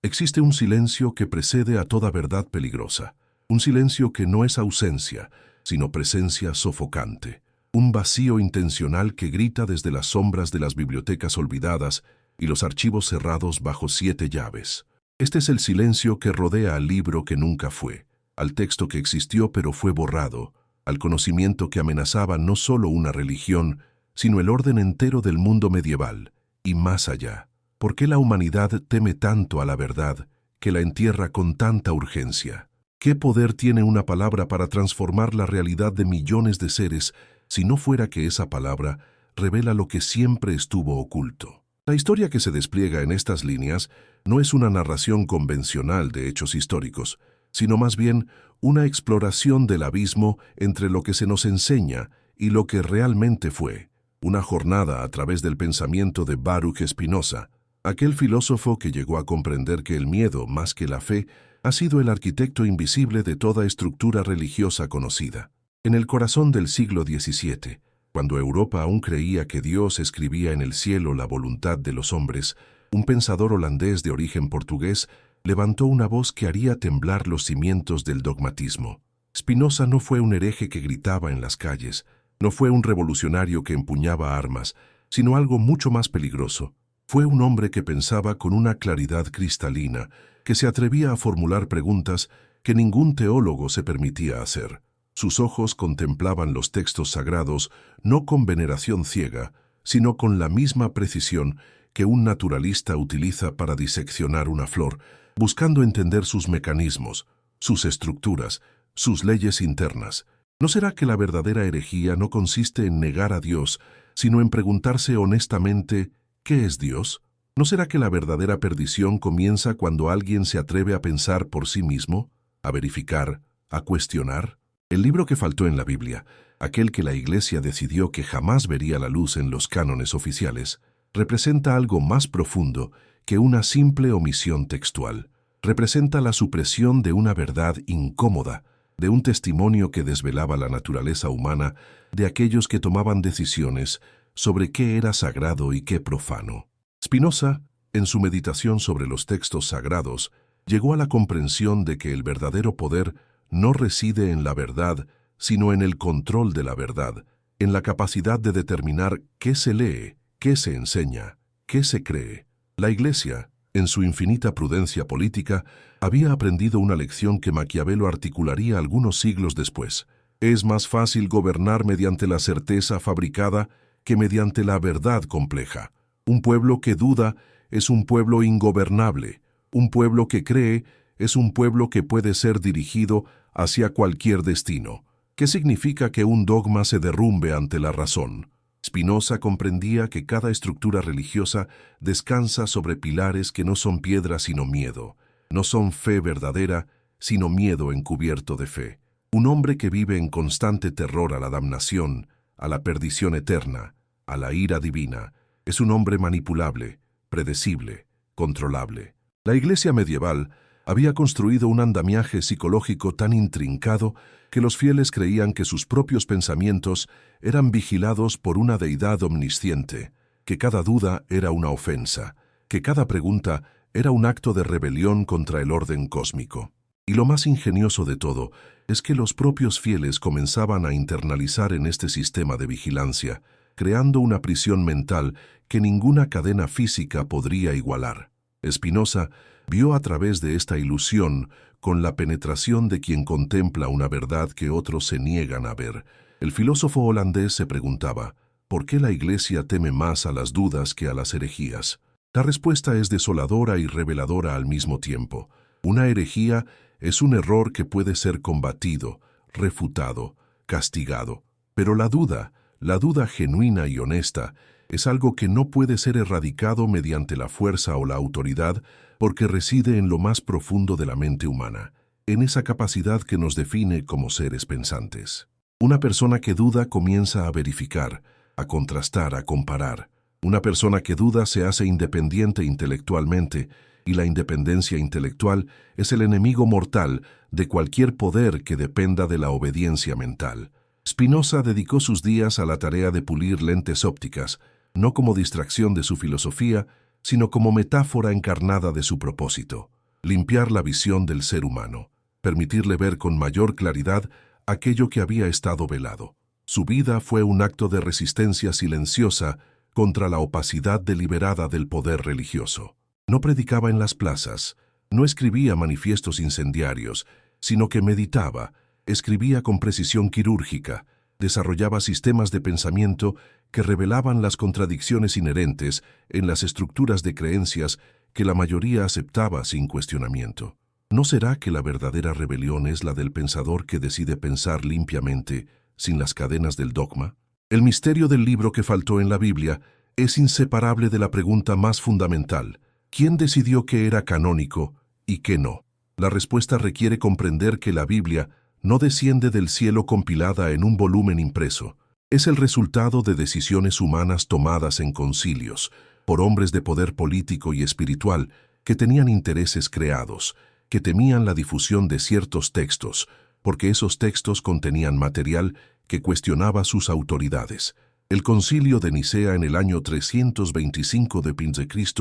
Existe un silencio que precede a toda verdad peligrosa, un silencio que no es ausencia, sino presencia sofocante, un vacío intencional que grita desde las sombras de las bibliotecas olvidadas y los archivos cerrados bajo 7 llaves. Este es el silencio que rodea al libro que nunca fue, al texto que existió pero fue borrado, al conocimiento que amenazaba no solo una religión, sino el orden entero del mundo medieval, y más allá. ¿Por qué la humanidad teme tanto a la verdad, que la entierra con tanta urgencia? ¿Qué poder tiene una palabra para transformar la realidad de millones de seres, si no fuera que esa palabra revela lo que siempre estuvo oculto? La historia que se despliega en estas líneas no es una narración convencional de hechos históricos, sino más bien una exploración del abismo entre lo que se nos enseña y lo que realmente fue, una jornada a través del pensamiento de Baruch Spinoza, aquel filósofo que llegó a comprender que el miedo, más que la fe, ha sido el arquitecto invisible de toda estructura religiosa conocida. En el corazón del siglo XVII, cuando Europa aún creía que Dios escribía en el cielo la voluntad de los hombres, un pensador holandés de origen portugués levantó una voz que haría temblar los cimientos del dogmatismo. Spinoza no fue un hereje que gritaba en las calles, no fue un revolucionario que empuñaba armas, sino algo mucho más peligroso. Fue un hombre que pensaba con una claridad cristalina, que se atrevía a formular preguntas que ningún teólogo se permitía hacer. Sus ojos contemplaban los textos sagrados no con veneración ciega, sino con la misma precisión que un naturalista utiliza para diseccionar una flor, buscando entender sus mecanismos, sus estructuras, sus leyes internas. ¿No será que la verdadera herejía no consiste en negar a Dios, sino en preguntarse honestamente ¿qué es Dios? ¿No será que la verdadera perdición comienza cuando alguien se atreve a pensar por sí mismo, a verificar, a cuestionar? El libro que faltó en la Biblia, aquel que la Iglesia decidió que jamás vería la luz en los cánones oficiales, representa algo más profundo que una simple omisión textual. Representa la supresión de una verdad incómoda, de un testimonio que desvelaba la naturaleza humana de aquellos que tomaban decisiones sobre qué era sagrado y qué profano. Spinoza, en su meditación sobre los textos sagrados, llegó a la comprensión de que el verdadero poder no reside en la verdad, sino en el control de la verdad, en la capacidad de determinar qué se lee, qué se enseña, qué se cree. La Iglesia, en su infinita prudencia política, había aprendido una lección que Maquiavelo articularía algunos siglos después. Es más fácil gobernar mediante la certeza fabricada que mediante la verdad compleja. Un pueblo que duda es un pueblo ingobernable. Un pueblo que cree es un pueblo que puede ser dirigido hacia cualquier destino. ¿Qué significa que un dogma se derrumbe ante la razón? Spinoza comprendía que cada estructura religiosa descansa sobre pilares que no son piedra sino miedo. No son fe verdadera, sino miedo encubierto de fe. Un hombre que vive en constante terror a la damnación, a la perdición eterna, a la ira divina, es un hombre manipulable, predecible, controlable. La Iglesia medieval había construido un andamiaje psicológico tan intrincado que los fieles creían que sus propios pensamientos eran vigilados por una deidad omnisciente, que cada duda era una ofensa, que cada pregunta era un acto de rebelión contra el orden cósmico. Y lo más ingenioso de todo es que los propios fieles comenzaban a internalizar en este sistema de vigilancia, creando una prisión mental que ninguna cadena física podría igualar. Spinoza vio a través de esta ilusión con la penetración de quien contempla una verdad que otros se niegan a ver. El filósofo holandés se preguntaba, ¿por qué la Iglesia teme más a las dudas que a las herejías? La respuesta es desoladora y reveladora al mismo tiempo. Una herejía es un error que puede ser combatido, refutado, castigado. Pero la duda genuina y honesta, es algo que no puede ser erradicado mediante la fuerza o la autoridad porque reside en lo más profundo de la mente humana, en esa capacidad que nos define como seres pensantes. Una persona que duda comienza a verificar, a contrastar, a comparar. Una persona que duda se hace independiente intelectualmente, y la independencia intelectual es el enemigo mortal de cualquier poder que dependa de la obediencia mental. Spinoza dedicó sus días a la tarea de pulir lentes ópticas, no como distracción de su filosofía, sino como metáfora encarnada de su propósito. limpiar la visión del ser humano, permitirle ver con mayor claridad aquello que había estado velado. Su vida fue un acto de resistencia silenciosa contra la opacidad deliberada del poder religioso. No predicaba en las plazas, no escribía manifiestos incendiarios, sino que meditaba, escribía con precisión quirúrgica, desarrollaba sistemas de pensamiento que revelaban las contradicciones inherentes en las estructuras de creencias que la mayoría aceptaba sin cuestionamiento. ¿No será que la verdadera rebelión es la del pensador que decide pensar limpiamente, sin las cadenas del dogma? El misterio del libro que faltó en la Biblia es inseparable de la pregunta más fundamental: ¿quién decidió qué era canónico y qué no? La respuesta requiere comprender que la Biblia no desciende del cielo compilada en un volumen impreso. Es el resultado de decisiones humanas tomadas en concilios, por hombres de poder político y espiritual que tenían intereses creados, que temían la difusión de ciertos textos, porque esos textos contenían material que cuestionaba sus autoridades. El concilio de Nicea en el año 325 d. C.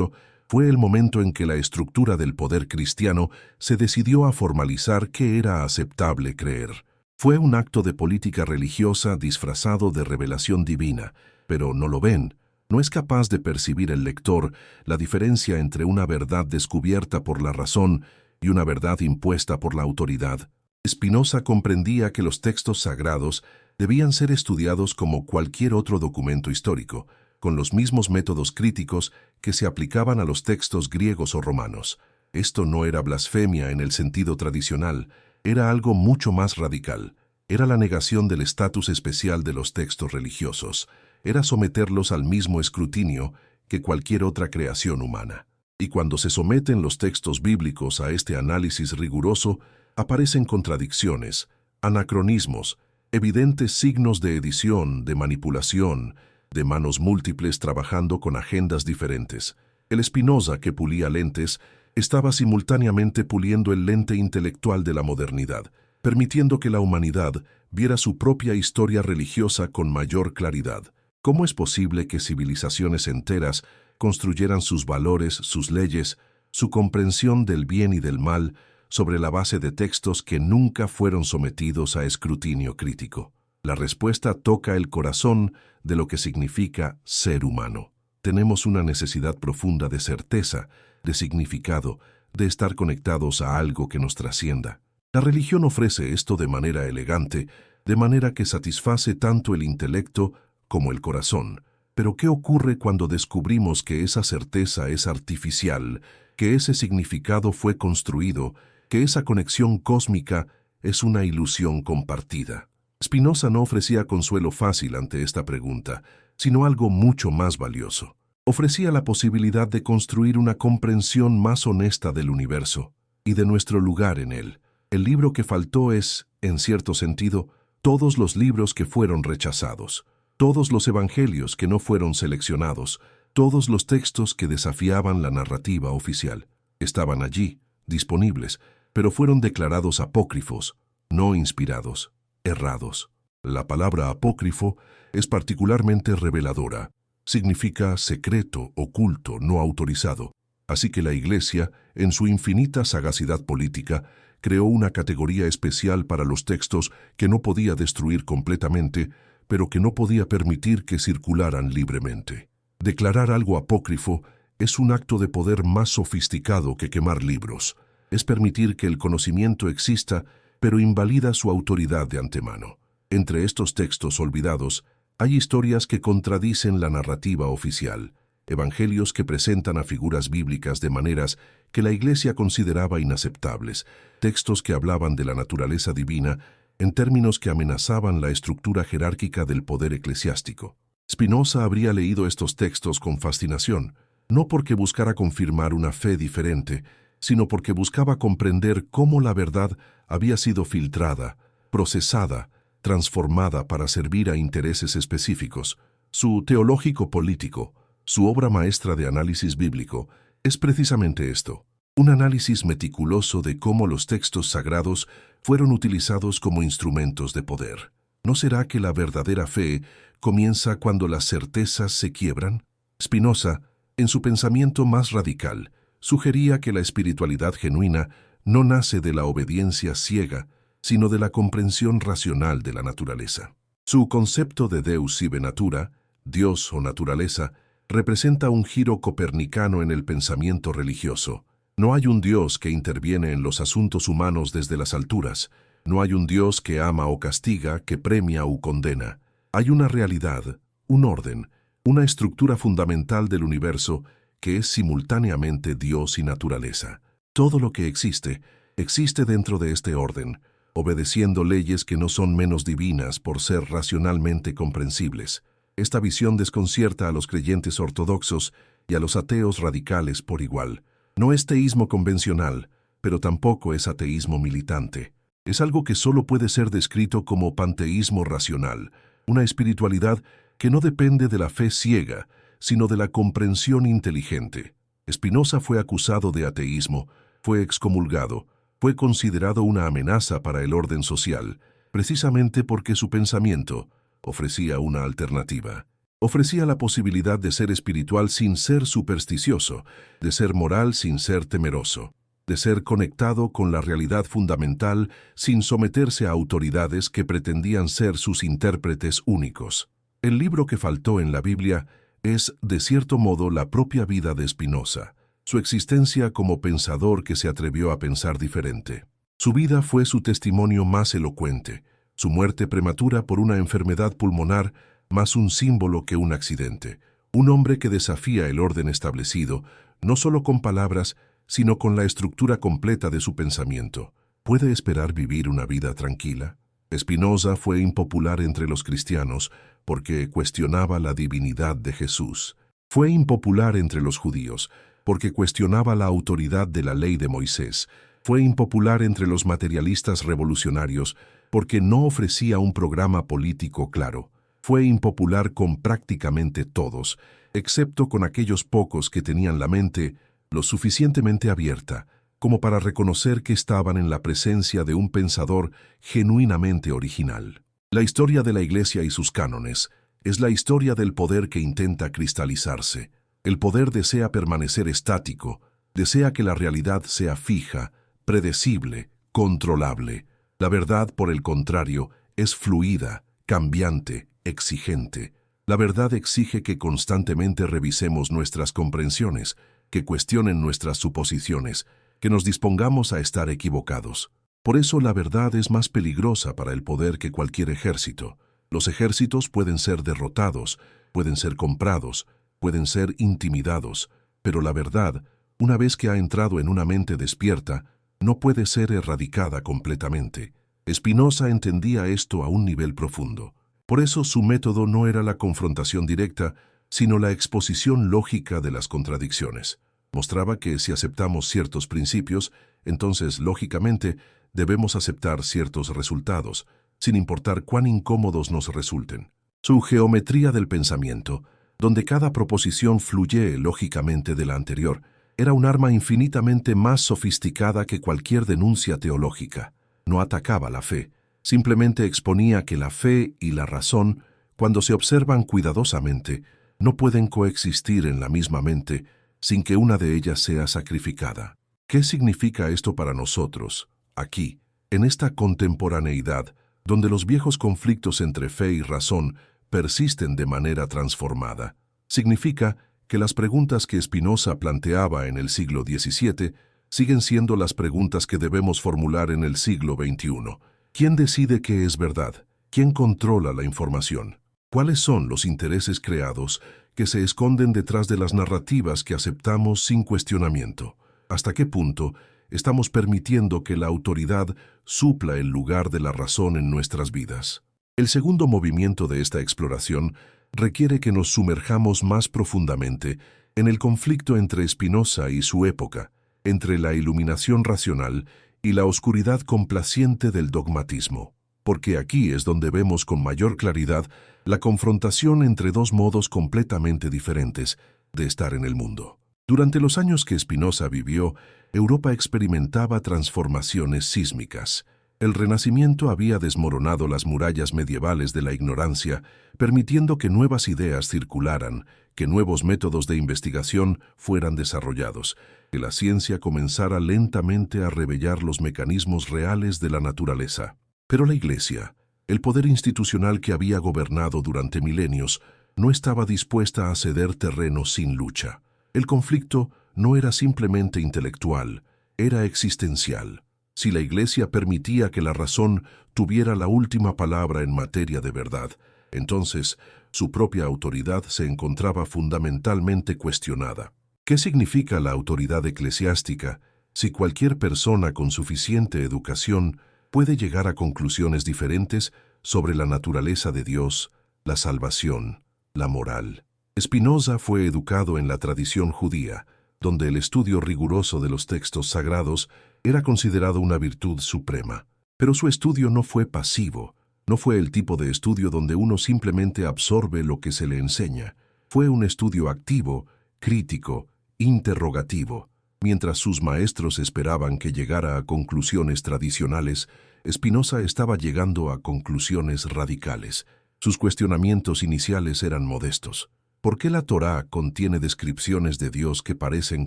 fue el momento en que la estructura del poder cristiano se decidió a formalizar qué era aceptable creer. Fue un acto de política religiosa disfrazado de revelación divina, pero no lo ven. No es capaz de percibir el lector la diferencia entre una verdad descubierta por la razón y una verdad impuesta por la autoridad. Spinoza comprendía que los textos sagrados debían ser estudiados como cualquier otro documento histórico, con los mismos métodos críticos que se aplicaban a los textos griegos o romanos. Esto no era blasfemia en el sentido tradicional, era algo mucho más radical. Era la negación del estatus especial de los textos religiosos. Era someterlos al mismo escrutinio que cualquier otra creación humana. Y cuando se someten los textos bíblicos a este análisis riguroso, aparecen contradicciones, anacronismos, evidentes signos de edición, de manipulación, de manos múltiples trabajando con agendas diferentes. El Spinoza, que pulía lentes, estaba simultáneamente puliendo el lente intelectual de la modernidad, permitiendo que la humanidad viera su propia historia religiosa con mayor claridad. ¿Cómo es posible que civilizaciones enteras construyeran sus valores, sus leyes, su comprensión del bien y del mal sobre la base de textos que nunca fueron sometidos a escrutinio crítico? La respuesta toca el corazón de lo que significa ser humano. Tenemos una necesidad profunda de certeza, de significado, de estar conectados a algo que nos trascienda. La religión ofrece esto de manera elegante, de manera que satisface tanto el intelecto como el corazón. Pero ¿qué ocurre cuando descubrimos que esa certeza es artificial, que ese significado fue construido, que esa conexión cósmica es una ilusión compartida? Spinoza no ofrecía consuelo fácil ante esta pregunta, sino algo mucho más valioso. Ofrecía la posibilidad de construir una comprensión más honesta del universo y de nuestro lugar en él. El libro que faltó es, en cierto sentido, todos los libros que fueron rechazados, todos los evangelios que no fueron seleccionados, todos los textos que desafiaban la narrativa oficial. Estaban allí, disponibles, pero fueron declarados apócrifos, no inspirados, errados. La palabra apócrifo es particularmente reveladora. Significa secreto, oculto, no autorizado. Así que la Iglesia, en su infinita sagacidad política, creó una categoría especial para los textos que no podía destruir completamente, pero que no podía permitir que circularan libremente. Declarar algo apócrifo es un acto de poder más sofisticado que quemar libros. Es permitir que el conocimiento exista, pero invalida su autoridad de antemano. Entre estos textos olvidados, hay historias que contradicen la narrativa oficial, evangelios que presentan a figuras bíblicas de maneras que la Iglesia consideraba inaceptables, textos que hablaban de la naturaleza divina en términos que amenazaban la estructura jerárquica del poder eclesiástico. Spinoza habría leído estos textos con fascinación, no porque buscara confirmar una fe diferente, sino porque buscaba comprender cómo la verdad había sido filtrada, procesada, transformada para servir a intereses específicos. Su Teológico Político, su obra maestra de análisis bíblico, es precisamente esto, un análisis meticuloso de cómo los textos sagrados fueron utilizados como instrumentos de poder. ¿No será que la verdadera fe comienza cuando las certezas se quiebran? Spinoza, en su pensamiento más radical, sugería que la espiritualidad genuina no nace de la obediencia ciega, sino de la comprensión racional de la naturaleza. Su concepto de Deus sive natura, Dios o naturaleza, representa un giro copernicano en el pensamiento religioso. No hay un Dios que interviene en los asuntos humanos desde las alturas. No hay un Dios que ama o castiga, que premia o condena. Hay una realidad, un orden, una estructura fundamental del universo que es simultáneamente Dios y naturaleza. Todo lo que existe, existe dentro de este orden, obedeciendo leyes que no son menos divinas por ser racionalmente comprensibles. Esta visión desconcierta a los creyentes ortodoxos y a los ateos radicales por igual. No es teísmo convencional, pero tampoco es ateísmo militante. Es algo que solo puede ser descrito como panteísmo racional, una espiritualidad que no depende de la fe ciega, sino de la comprensión inteligente. Spinoza fue acusado de ateísmo, fue excomulgado, fue considerado una amenaza para el orden social, precisamente porque su pensamiento ofrecía una alternativa. Ofrecía la posibilidad de ser espiritual sin ser supersticioso, de ser moral sin ser temeroso, de ser conectado con la realidad fundamental sin someterse a autoridades que pretendían ser sus intérpretes únicos. El libro que faltó en la Biblia es, de cierto modo, la propia vida de Spinoza, su existencia como pensador que se atrevió a pensar diferente. Su vida fue su testimonio más elocuente, su muerte prematura por una enfermedad pulmonar más un símbolo que un accidente. Un hombre que desafía el orden establecido, no solo con palabras, sino con la estructura completa de su pensamiento. ¿Puede esperar vivir una vida tranquila? Spinoza fue impopular entre los cristianos porque cuestionaba la divinidad de Jesús. Fue impopular entre los judíos porque cuestionaba la autoridad de la ley de Moisés. Fue impopular entre los materialistas revolucionarios porque no ofrecía un programa político claro. Fue impopular con prácticamente todos, excepto con aquellos pocos que tenían la mente lo suficientemente abierta como para reconocer que estaban en la presencia de un pensador genuinamente original. La historia de la Iglesia y sus cánones es la historia del poder que intenta cristalizarse. El poder desea permanecer estático, desea que la realidad sea fija, predecible, controlable. La verdad, por el contrario, es fluida, cambiante, exigente. La verdad exige que constantemente revisemos nuestras comprensiones, que cuestionen nuestras suposiciones, que nos dispongamos a estar equivocados. Por eso la verdad es más peligrosa para el poder que cualquier ejército. Los ejércitos pueden ser derrotados, pueden ser comprados, pueden ser intimidados, pero la verdad, una vez que ha entrado en una mente despierta, no puede ser erradicada completamente. Spinoza entendía esto a un nivel profundo. Por eso su método no era la confrontación directa, sino la exposición lógica de las contradicciones. Mostraba que si aceptamos ciertos principios, entonces, lógicamente, debemos aceptar ciertos resultados, sin importar cuán incómodos nos resulten. Su geometría del pensamiento, donde cada proposición fluye lógicamente de la anterior, era un arma infinitamente más sofisticada que cualquier denuncia teológica. No atacaba la fe, simplemente exponía que la fe y la razón, cuando se observan cuidadosamente, no pueden coexistir en la misma mente sin que una de ellas sea sacrificada. ¿Qué significa esto para nosotros, aquí, en esta contemporaneidad, donde los viejos conflictos entre fe y razón persisten de manera transformada? Significa que las preguntas que Spinoza planteaba en el siglo XVII siguen siendo las preguntas que debemos formular en el siglo XXI. ¿Quién decide qué es verdad? ¿Quién controla la información? ¿Cuáles son los intereses creados que se esconden detrás de las narrativas que aceptamos sin cuestionamiento? ¿Hasta qué punto estamos permitiendo que la autoridad supla el lugar de la razón en nuestras vidas? El segundo movimiento de esta exploración requiere que nos sumerjamos más profundamente en el conflicto entre Spinoza y su época, entre la iluminación racional y la oscuridad complaciente del dogmatismo, porque aquí es donde vemos con mayor claridad la confrontación entre dos modos completamente diferentes de estar en el mundo. Durante los años que Spinoza vivió, Europa experimentaba transformaciones sísmicas. El Renacimiento había desmoronado las murallas medievales de la ignorancia, permitiendo que nuevas ideas circularan, que nuevos métodos de investigación fueran desarrollados, que la ciencia comenzara lentamente a revelar los mecanismos reales de la naturaleza. Pero la Iglesia, el poder institucional que había gobernado durante milenios, no estaba dispuesta a ceder terreno sin lucha. El conflicto no era simplemente intelectual, era existencial. Si la Iglesia permitía que la razón tuviera la última palabra en materia de verdad, entonces su propia autoridad se encontraba fundamentalmente cuestionada. ¿Qué significa la autoridad eclesiástica si cualquier persona con suficiente educación puede llegar a conclusiones diferentes sobre la naturaleza de Dios, la salvación, la moral? Spinoza fue educado en la tradición judía, donde el estudio riguroso de los textos sagrados era considerado una virtud suprema. Pero su estudio no fue pasivo, no fue el tipo de estudio donde uno simplemente absorbe lo que se le enseña. Fue un estudio activo, crítico, interrogativo. Mientras sus maestros esperaban que llegara a conclusiones tradicionales, Spinoza estaba llegando a conclusiones radicales. Sus cuestionamientos iniciales eran modestos. ¿Por qué la Torá contiene descripciones de Dios que parecen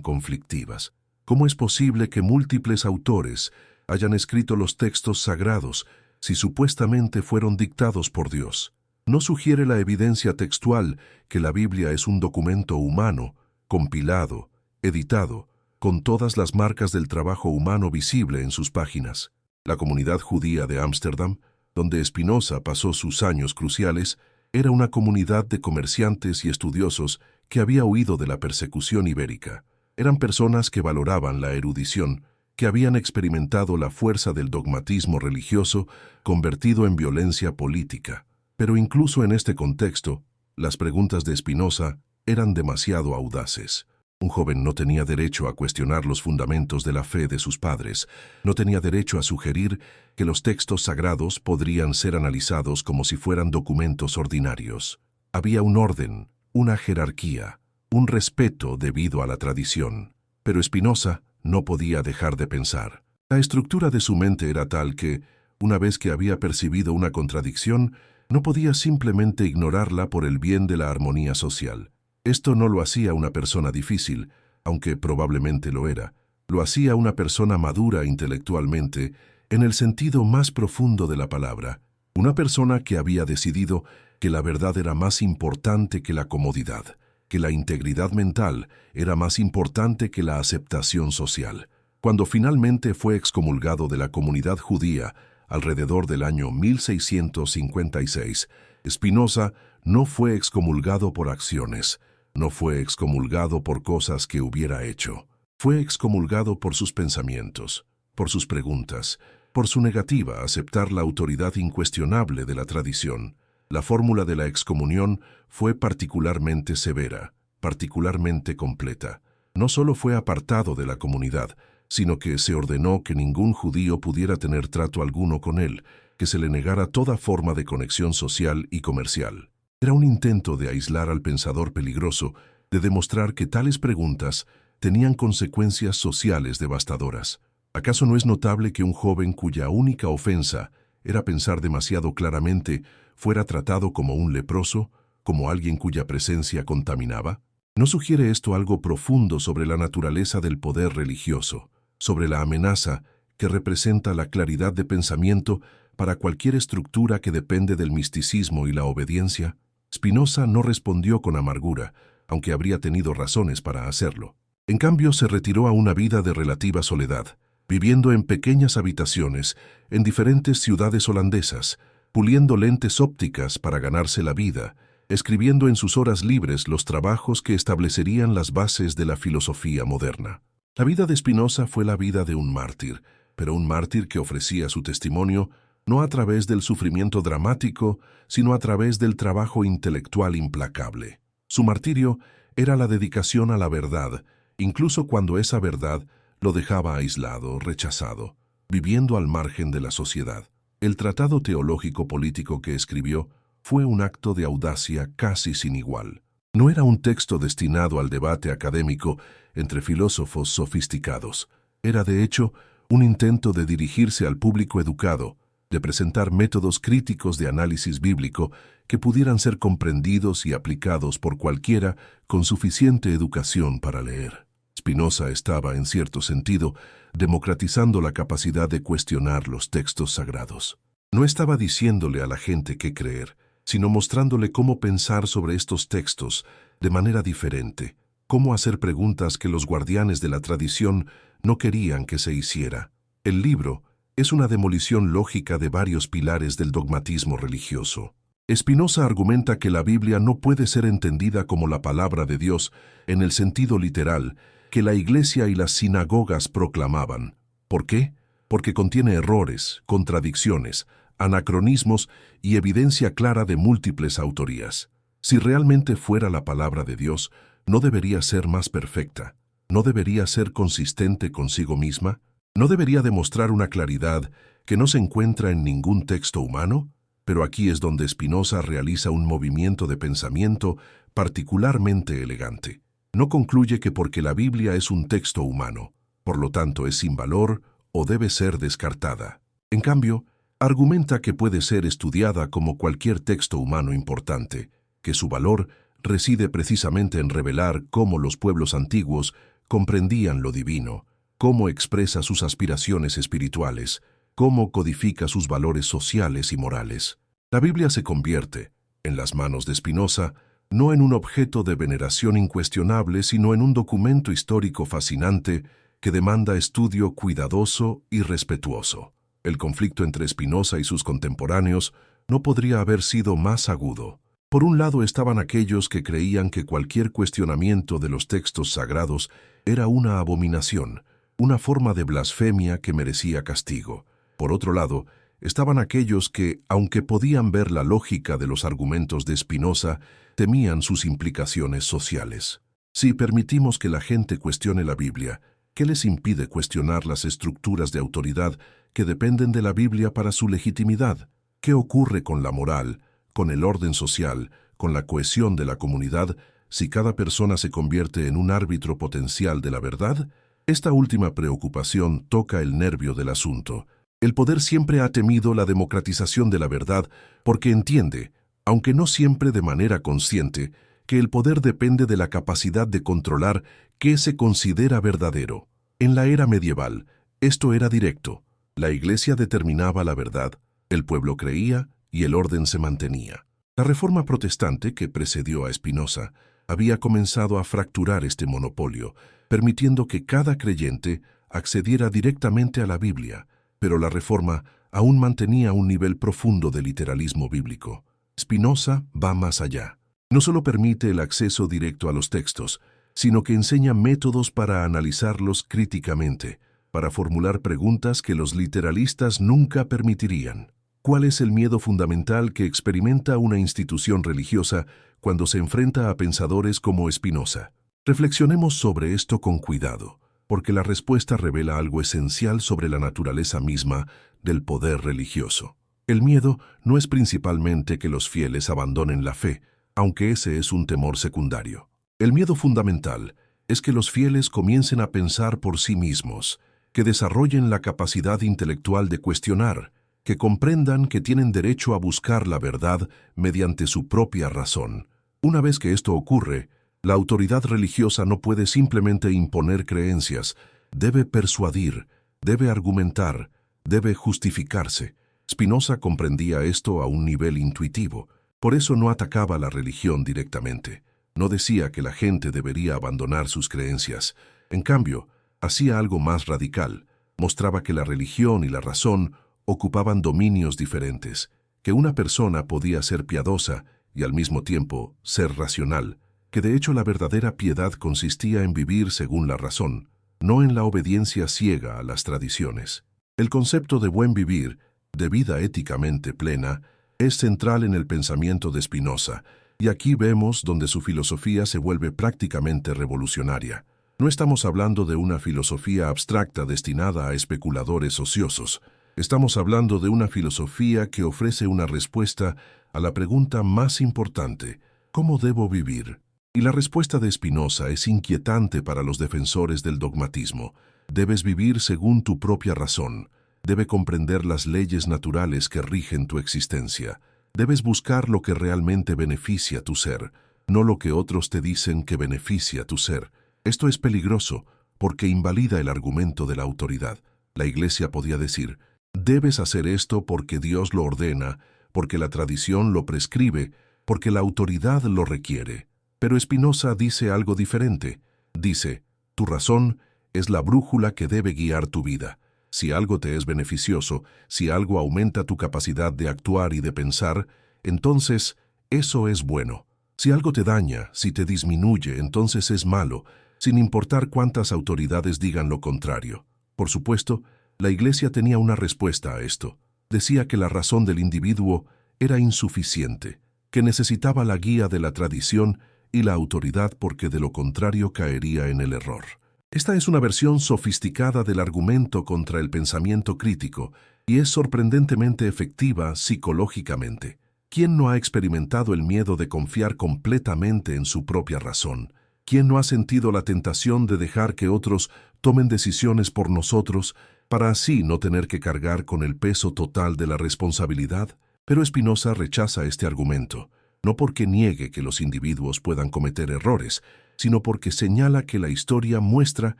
conflictivas? ¿Cómo es posible que múltiples autores hayan escrito los textos sagrados si supuestamente fueron dictados por Dios? ¿No sugiere la evidencia textual que la Biblia es un documento humano, compilado, editado, con todas las marcas del trabajo humano visible en sus páginas? La comunidad judía de Ámsterdam, donde Spinoza pasó sus años cruciales, era una comunidad de comerciantes y estudiosos que había huido de la persecución ibérica. Eran personas que valoraban la erudición, que habían experimentado la fuerza del dogmatismo religioso convertido en violencia política. Pero incluso en este contexto, las preguntas de Spinoza eran demasiado audaces. Un joven no tenía derecho a cuestionar los fundamentos de la fe de sus padres, no tenía derecho a sugerir que los textos sagrados podrían ser analizados como si fueran documentos ordinarios. Había un orden, una jerarquía, un respeto debido a la tradición. Pero Spinoza no podía dejar de pensar. La estructura de su mente era tal que, una vez que había percibido una contradicción, no podía simplemente ignorarla por el bien de la armonía social. Esto no lo hacía una persona difícil, aunque probablemente lo era. Lo hacía una persona madura intelectualmente, en el sentido más profundo de la palabra. Una persona que había decidido que la verdad era más importante que la comodidad, que la integridad mental era más importante que la aceptación social. Cuando finalmente fue excomulgado de la comunidad judía, alrededor del año 1656, Spinoza no fue excomulgado por acciones, no fue excomulgado por cosas que hubiera hecho. Fue excomulgado por sus pensamientos, por sus preguntas, por su negativa a aceptar la autoridad incuestionable de la tradición. La fórmula de la excomunión fue particularmente severa, particularmente completa. No solo fue apartado de la comunidad, sino que se ordenó que ningún judío pudiera tener trato alguno con él, que se le negara toda forma de conexión social y comercial. Era un intento de aislar al pensador peligroso, de demostrar que tales preguntas tenían consecuencias sociales devastadoras. ¿Acaso no es notable que un joven cuya única ofensa era pensar demasiado claramente fuera tratado como un leproso, como alguien cuya presencia contaminaba? ¿No sugiere esto algo profundo sobre la naturaleza del poder religioso, sobre la amenaza que representa la claridad de pensamiento para cualquier estructura que depende del misticismo y la obediencia? Spinoza no respondió con amargura, aunque habría tenido razones para hacerlo. En cambio, se retiró a una vida de relativa soledad, viviendo en pequeñas habitaciones en diferentes ciudades holandesas, puliendo lentes ópticas para ganarse la vida, escribiendo en sus horas libres los trabajos que establecerían las bases de la filosofía moderna. La vida de Spinoza fue la vida de un mártir, pero un mártir que ofrecía su testimonio no a través del sufrimiento dramático, sino a través del trabajo intelectual implacable. Su martirio era la dedicación a la verdad, incluso cuando esa verdad lo dejaba aislado, rechazado, viviendo al margen de la sociedad. El tratado teológico-político que escribió fue un acto de audacia casi sin igual. No era un texto destinado al debate académico entre filósofos sofisticados. Era, de hecho, un intento de dirigirse al público educado, de presentar métodos críticos de análisis bíblico que pudieran ser comprendidos y aplicados por cualquiera con suficiente educación para leer. Spinoza estaba, en cierto sentido, democratizando la capacidad de cuestionar los textos sagrados. No estaba diciéndole a la gente qué creer, sino mostrándole cómo pensar sobre estos textos de manera diferente, cómo hacer preguntas que los guardianes de la tradición no querían que se hiciera. El libro es una demolición lógica de varios pilares del dogmatismo religioso. Spinoza argumenta que la Biblia no puede ser entendida como la palabra de Dios en el sentido literal que la Iglesia y las sinagogas proclamaban. ¿Por qué? Porque contiene errores, contradicciones, anacronismos y evidencia clara de múltiples autorías. Si realmente fuera la palabra de Dios, ¿no debería ser más perfecta? ¿No debería ser consistente consigo misma? ¿No debería demostrar una claridad que no se encuentra en ningún texto humano? Pero aquí es donde Spinoza realiza un movimiento de pensamiento particularmente elegante. No concluye que porque la Biblia es un texto humano, por lo tanto es sin valor o debe ser descartada. En cambio, argumenta que puede ser estudiada como cualquier texto humano importante, que su valor reside precisamente en revelar cómo los pueblos antiguos comprendían lo divino, cómo expresa sus aspiraciones espirituales, cómo codifica sus valores sociales y morales. La Biblia se convierte, en las manos de Spinoza, no en un objeto de veneración incuestionable, sino en un documento histórico fascinante que demanda estudio cuidadoso y respetuoso. El conflicto entre Spinoza y sus contemporáneos no podría haber sido más agudo. Por un lado estaban aquellos que creían que cualquier cuestionamiento de los textos sagrados era una abominación, una forma de blasfemia que merecía castigo. Por otro lado, estaban aquellos que, aunque podían ver la lógica de los argumentos de Spinoza, temían sus implicaciones sociales. Si permitimos que la gente cuestione la Biblia, ¿qué les impide cuestionar las estructuras de autoridad que dependen de la Biblia para su legitimidad? ¿Qué ocurre con la moral, con el orden social, con la cohesión de la comunidad, si cada persona se convierte en un árbitro potencial de la verdad? Esta última preocupación toca el nervio del asunto. El poder siempre ha temido la democratización de la verdad porque entiende, aunque no siempre de manera consciente, que el poder depende de la capacidad de controlar qué se considera verdadero. En la era medieval, esto era directo. La Iglesia determinaba la verdad, el pueblo creía y el orden se mantenía. La Reforma protestante, que precedió a Spinoza, había comenzado a fracturar este monopolio, permitiendo que cada creyente accediera directamente a la Biblia, pero la Reforma aún mantenía un nivel profundo de literalismo bíblico. Spinoza va más allá. No solo permite el acceso directo a los textos, sino que enseña métodos para analizarlos críticamente, para formular preguntas que los literalistas nunca permitirían. ¿Cuál es el miedo fundamental que experimenta una institución religiosa cuando se enfrenta a pensadores como Spinoza? Reflexionemos sobre esto con cuidado, porque la respuesta revela algo esencial sobre la naturaleza misma del poder religioso. El miedo no es principalmente que los fieles abandonen la fe, aunque ese es un temor secundario. El miedo fundamental es que los fieles comiencen a pensar por sí mismos, que desarrollen la capacidad intelectual de cuestionar, que comprendan que tienen derecho a buscar la verdad mediante su propia razón. Una vez que esto ocurre, la autoridad religiosa no puede simplemente imponer creencias, debe persuadir, debe argumentar, debe justificarse. Spinoza comprendía esto a un nivel intuitivo, por eso no atacaba la religión directamente. No decía que la gente debería abandonar sus creencias. En cambio, hacía algo más radical. Mostraba que la religión y la razón ocupaban dominios diferentes, que una persona podía ser piadosa y al mismo tiempo ser racional, que de hecho la verdadera piedad consistía en vivir según la razón, no en la obediencia ciega a las tradiciones. El concepto de buen vivir, de vida éticamente plena, es central en el pensamiento de Spinoza, y aquí vemos donde su filosofía se vuelve prácticamente revolucionaria. No estamos hablando de una filosofía abstracta destinada a especuladores ociosos. Estamos hablando de una filosofía que ofrece una respuesta a la pregunta más importante: ¿cómo debo vivir? Y la respuesta de Spinoza es inquietante para los defensores del dogmatismo. Debes vivir según tu propia razón. Debes comprender las leyes naturales que rigen tu existencia. Debes buscar lo que realmente beneficia tu ser, no lo que otros te dicen que beneficia tu ser. Esto es peligroso porque invalida el argumento de la autoridad. La Iglesia podía decir, debes hacer esto porque Dios lo ordena, porque la tradición lo prescribe, porque la autoridad lo requiere. Pero Spinoza dice algo diferente. Dice, tu razón es la brújula que debe guiar tu vida. Si algo te es beneficioso, si algo aumenta tu capacidad de actuar y de pensar, entonces eso es bueno. Si algo te daña, si te disminuye, entonces es malo, sin importar cuántas autoridades digan lo contrario. Por supuesto, la Iglesia tenía una respuesta a esto. Decía que la razón del individuo era insuficiente, que necesitaba la guía de la tradición y la autoridad porque de lo contrario caería en el error. Esta es una versión sofisticada del argumento contra el pensamiento crítico y es sorprendentemente efectiva psicológicamente. ¿Quién no ha experimentado el miedo de confiar completamente en su propia razón? ¿Quién no ha sentido la tentación de dejar que otros tomen decisiones por nosotros para así no tener que cargar con el peso total de la responsabilidad? Pero Spinoza rechaza este argumento, no porque niegue que los individuos puedan cometer errores, sino porque señala que la historia muestra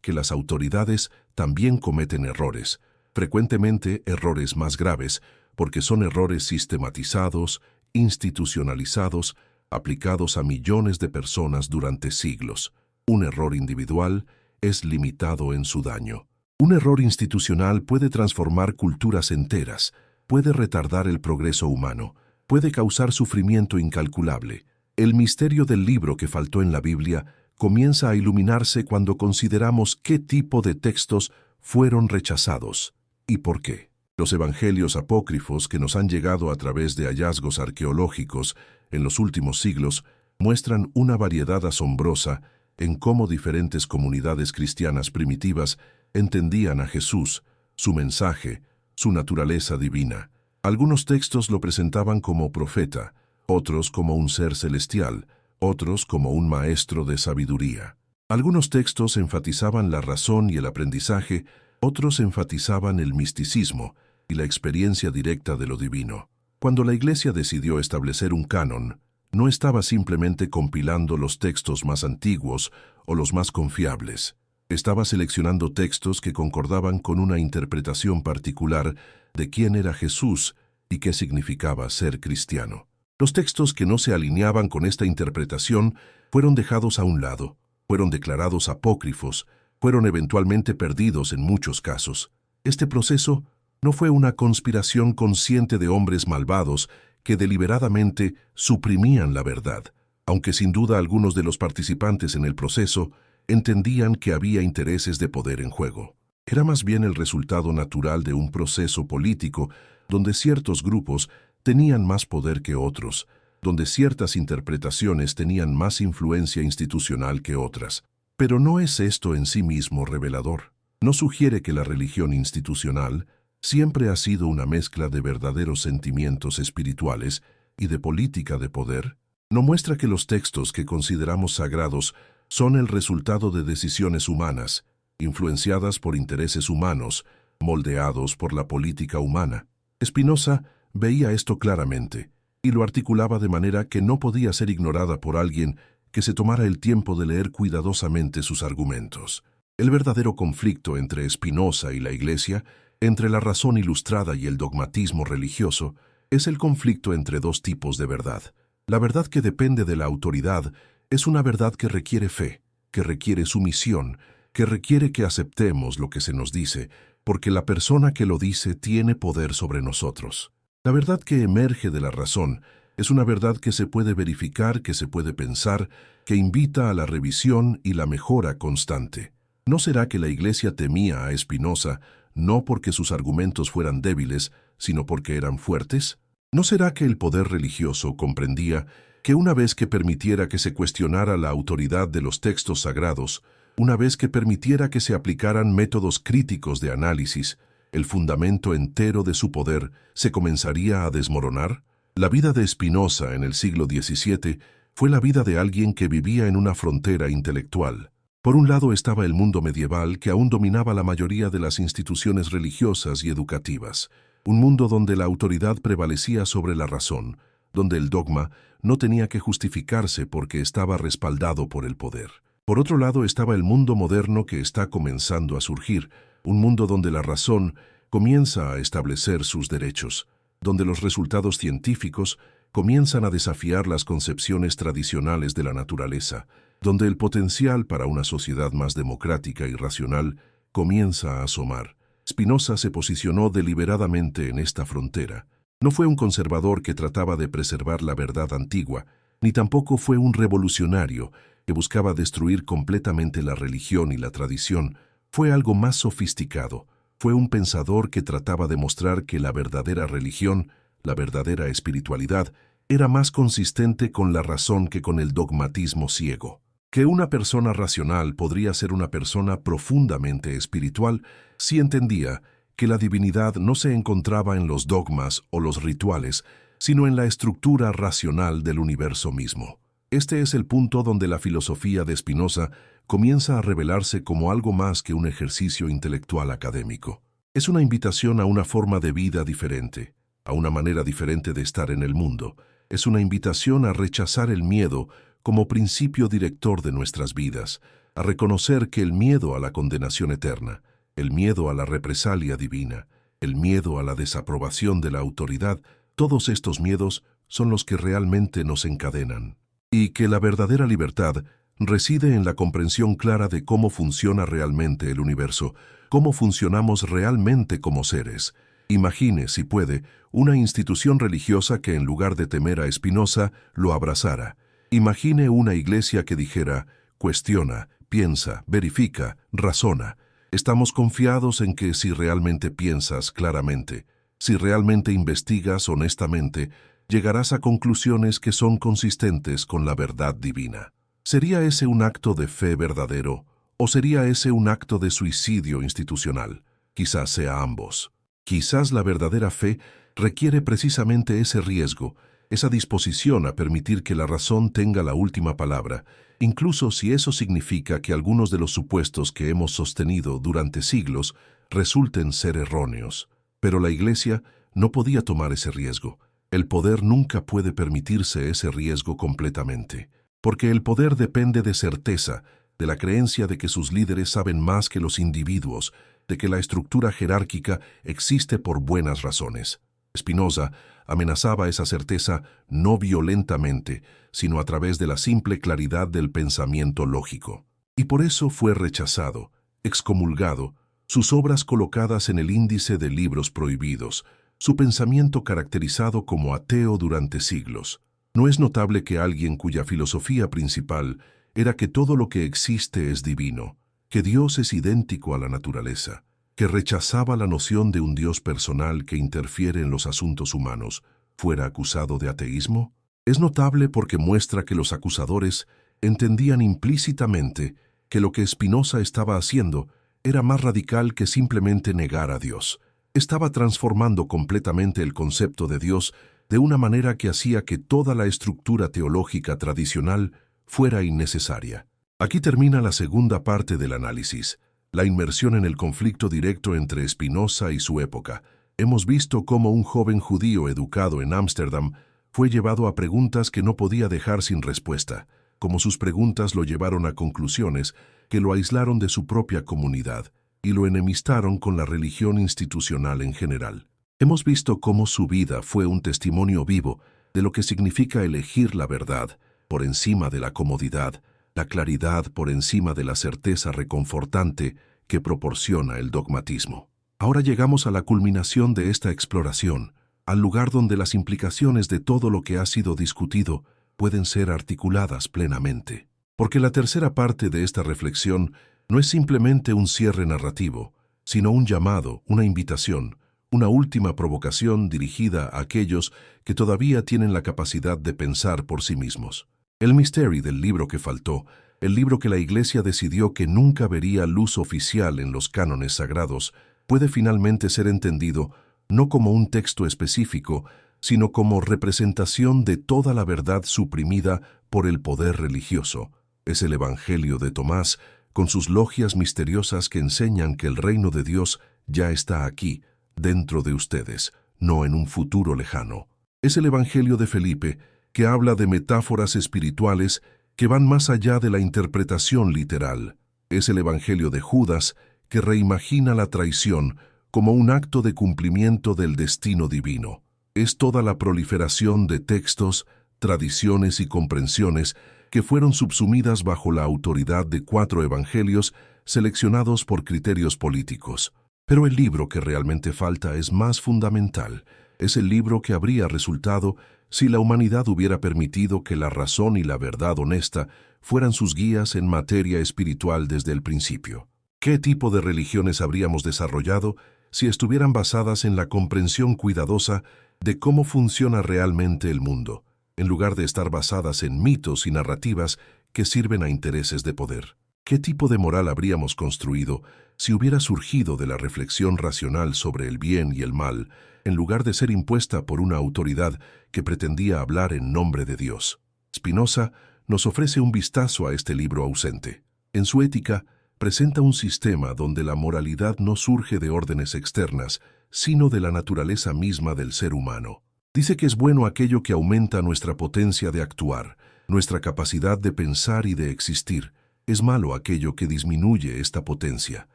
que las autoridades también cometen errores, frecuentemente errores más graves, porque son errores sistematizados, institucionalizados, aplicados a millones de personas durante siglos. Un error individual es limitado en su daño. Un error institucional puede transformar culturas enteras, puede retardar el progreso humano, puede causar sufrimiento incalculable. El misterio del libro que faltó en la Biblia comienza a iluminarse cuando consideramos qué tipo de textos fueron rechazados y por qué. Los evangelios apócrifos que nos han llegado a través de hallazgos arqueológicos en los últimos siglos muestran una variedad asombrosa en cómo diferentes comunidades cristianas primitivas entendían a Jesús, su mensaje, su naturaleza divina. Algunos textos lo presentaban como profeta, otros como un ser celestial, otros como un maestro de sabiduría. Algunos textos enfatizaban la razón y el aprendizaje, otros enfatizaban el misticismo y la experiencia directa de lo divino. Cuando la Iglesia decidió establecer un canon, no estaba simplemente compilando los textos más antiguos o los más confiables. Estaba seleccionando textos que concordaban con una interpretación particular de quién era Jesús y qué significaba ser cristiano. Los textos que no se alineaban con esta interpretación fueron dejados a un lado, fueron declarados apócrifos, fueron eventualmente perdidos en muchos casos. Este proceso no fue una conspiración consciente de hombres malvados que deliberadamente suprimían la verdad, aunque sin duda algunos de los participantes en el proceso entendían que había intereses de poder en juego. Era más bien el resultado natural de un proceso político donde ciertos grupos tenían más poder que otros, donde ciertas interpretaciones tenían más influencia institucional que otras. Pero no es esto en sí mismo revelador. No sugiere que la religión institucional siempre ha sido una mezcla de verdaderos sentimientos espirituales y de política de poder. No muestra que los textos que consideramos sagrados son el resultado de decisiones humanas, influenciadas por intereses humanos, moldeados por la política humana. Spinoza veía esto claramente y lo articulaba de manera que no podía ser ignorada por alguien que se tomara el tiempo de leer cuidadosamente sus argumentos. El verdadero conflicto entre Spinoza y la Iglesia, entre la razón ilustrada y el dogmatismo religioso, es el conflicto entre dos tipos de verdad. La verdad que depende de la autoridad es una verdad que requiere fe, que requiere sumisión, que requiere que aceptemos lo que se nos dice, porque la persona que lo dice tiene poder sobre nosotros. La verdad que emerge de la razón es una verdad que se puede verificar, que se puede pensar, que invita a la revisión y la mejora constante. ¿No será que la Iglesia temía a Spinoza no porque sus argumentos fueran débiles, sino porque eran fuertes? ¿No será que el poder religioso comprendía que una vez que permitiera que se cuestionara la autoridad de los textos sagrados, una vez que permitiera que se aplicaran métodos críticos de análisis, el fundamento entero de su poder se comenzaría a desmoronar? La vida de Spinoza en el siglo XVII fue la vida de alguien que vivía en una frontera intelectual. Por un lado estaba el mundo medieval que aún dominaba la mayoría de las instituciones religiosas y educativas, un mundo donde la autoridad prevalecía sobre la razón, donde el dogma no tenía que justificarse porque estaba respaldado por el poder. Por otro lado estaba el mundo moderno que está comenzando a surgir, un mundo donde la razón comienza a establecer sus derechos, donde los resultados científicos comienzan a desafiar las concepciones tradicionales de la naturaleza, donde el potencial para una sociedad más democrática y racional comienza a asomar. Spinoza se posicionó deliberadamente en esta frontera. No fue un conservador que trataba de preservar la verdad antigua, ni tampoco fue un revolucionario que buscaba destruir completamente la religión y la tradición. Fue algo más sofisticado. Fue un pensador que trataba de mostrar que la verdadera religión, la verdadera espiritualidad, era más consistente con la razón que con el dogmatismo ciego. Que una persona racional podría ser una persona profundamente espiritual si entendía que la divinidad no se encontraba en los dogmas o los rituales, sino en la estructura racional del universo mismo. Este es el punto donde la filosofía de Spinoza comienza a revelarse como algo más que un ejercicio intelectual académico. Es una invitación a una forma de vida diferente, a una manera diferente de estar en el mundo. Es una invitación a rechazar el miedo como principio director de nuestras vidas, a reconocer que el miedo a la condenación eterna, el miedo a la represalia divina, el miedo a la desaprobación de la autoridad, todos estos miedos son los que realmente nos encadenan. Y que la verdadera libertad reside en la comprensión clara de cómo funciona realmente el universo, cómo funcionamos realmente como seres. Imagine, si puede, una institución religiosa que en lugar de temer a Spinoza, lo abrazara. Imagine una iglesia que dijera, cuestiona, piensa, verifica, razona. Estamos confiados en que si realmente piensas claramente, si realmente investigas honestamente, llegarás a conclusiones que son consistentes con la verdad divina. ¿Sería ese un acto de fe verdadero o sería ese un acto de suicidio institucional? Quizás sea ambos. Quizás la verdadera fe requiere precisamente ese riesgo, esa disposición a permitir que la razón tenga la última palabra, incluso si eso significa que algunos de los supuestos que hemos sostenido durante siglos resulten ser erróneos. Pero la Iglesia no podía tomar ese riesgo. El poder nunca puede permitirse ese riesgo completamente, porque el poder depende de certeza, de la creencia de que sus líderes saben más que los individuos, de que la estructura jerárquica existe por buenas razones. Spinoza amenazaba esa certeza no violentamente, sino a través de la simple claridad del pensamiento lógico. Y por eso fue rechazado, excomulgado, sus obras colocadas en el índice de libros prohibidos, su pensamiento caracterizado como ateo durante siglos. ¿No es notable que alguien cuya filosofía principal era que todo lo que existe es divino, que Dios es idéntico a la naturaleza, que rechazaba la noción de un Dios personal que interfiere en los asuntos humanos, fuera acusado de ateísmo? Es notable porque muestra que los acusadores entendían implícitamente que lo que Spinoza estaba haciendo era más radical que simplemente negar a Dios. Estaba transformando completamente el concepto de Dios de una manera que hacía que toda la estructura teológica tradicional fuera innecesaria. Aquí termina la segunda parte del análisis, la inmersión en el conflicto directo entre Spinoza y su época. Hemos visto cómo un joven judío educado en Ámsterdam fue llevado a preguntas que no podía dejar sin respuesta, cómo sus preguntas lo llevaron a conclusiones que lo aislaron de su propia comunidad y lo enemistaron con la religión institucional en general. Hemos visto cómo su vida fue un testimonio vivo de lo que significa elegir la verdad por encima de la comodidad, la claridad por encima de la certeza reconfortante que proporciona el dogmatismo. Ahora llegamos a la culminación de esta exploración, al lugar donde las implicaciones de todo lo que ha sido discutido pueden ser articuladas plenamente. Porque la tercera parte de esta reflexión no es simplemente un cierre narrativo, sino un llamado, una invitación, una última provocación dirigida a aquellos que todavía tienen la capacidad de pensar por sí mismos. El misterio del libro que faltó, el libro que la Iglesia decidió que nunca vería luz oficial en los cánones sagrados, puede finalmente ser entendido no como un texto específico, sino como representación de toda la verdad suprimida por el poder religioso. Es el Evangelio de Tomás, con sus logias misteriosas que enseñan que el reino de Dios ya está aquí, dentro de ustedes, no en un futuro lejano. Es el Evangelio de Felipe, que habla de metáforas espirituales que van más allá de la interpretación literal. Es el Evangelio de Judas, que reimagina la traición como un acto de cumplimiento del destino divino. Es toda la proliferación de textos, tradiciones y comprensiones que fueron subsumidas bajo la autoridad de 4 evangelios seleccionados por criterios políticos. Pero el libro que realmente falta es más fundamental. Es el libro que habría resultado si la humanidad hubiera permitido que la razón y la verdad honesta fueran sus guías en materia espiritual desde el principio. ¿Qué tipo de religiones habríamos desarrollado si estuvieran basadas en la comprensión cuidadosa de cómo funciona realmente el mundo, en lugar de estar basadas en mitos y narrativas que sirven a intereses de poder? ¿Qué tipo de moral habríamos construido si hubiera surgido de la reflexión racional sobre el bien y el mal, en lugar de ser impuesta por una autoridad que pretendía hablar en nombre de Dios? Spinoza nos ofrece un vistazo a este libro ausente. En su Ética, presenta un sistema donde la moralidad no surge de órdenes externas, sino de la naturaleza misma del ser humano. Dice que es bueno aquello que aumenta nuestra potencia de actuar, nuestra capacidad de pensar y de existir. Es malo aquello que disminuye esta potencia.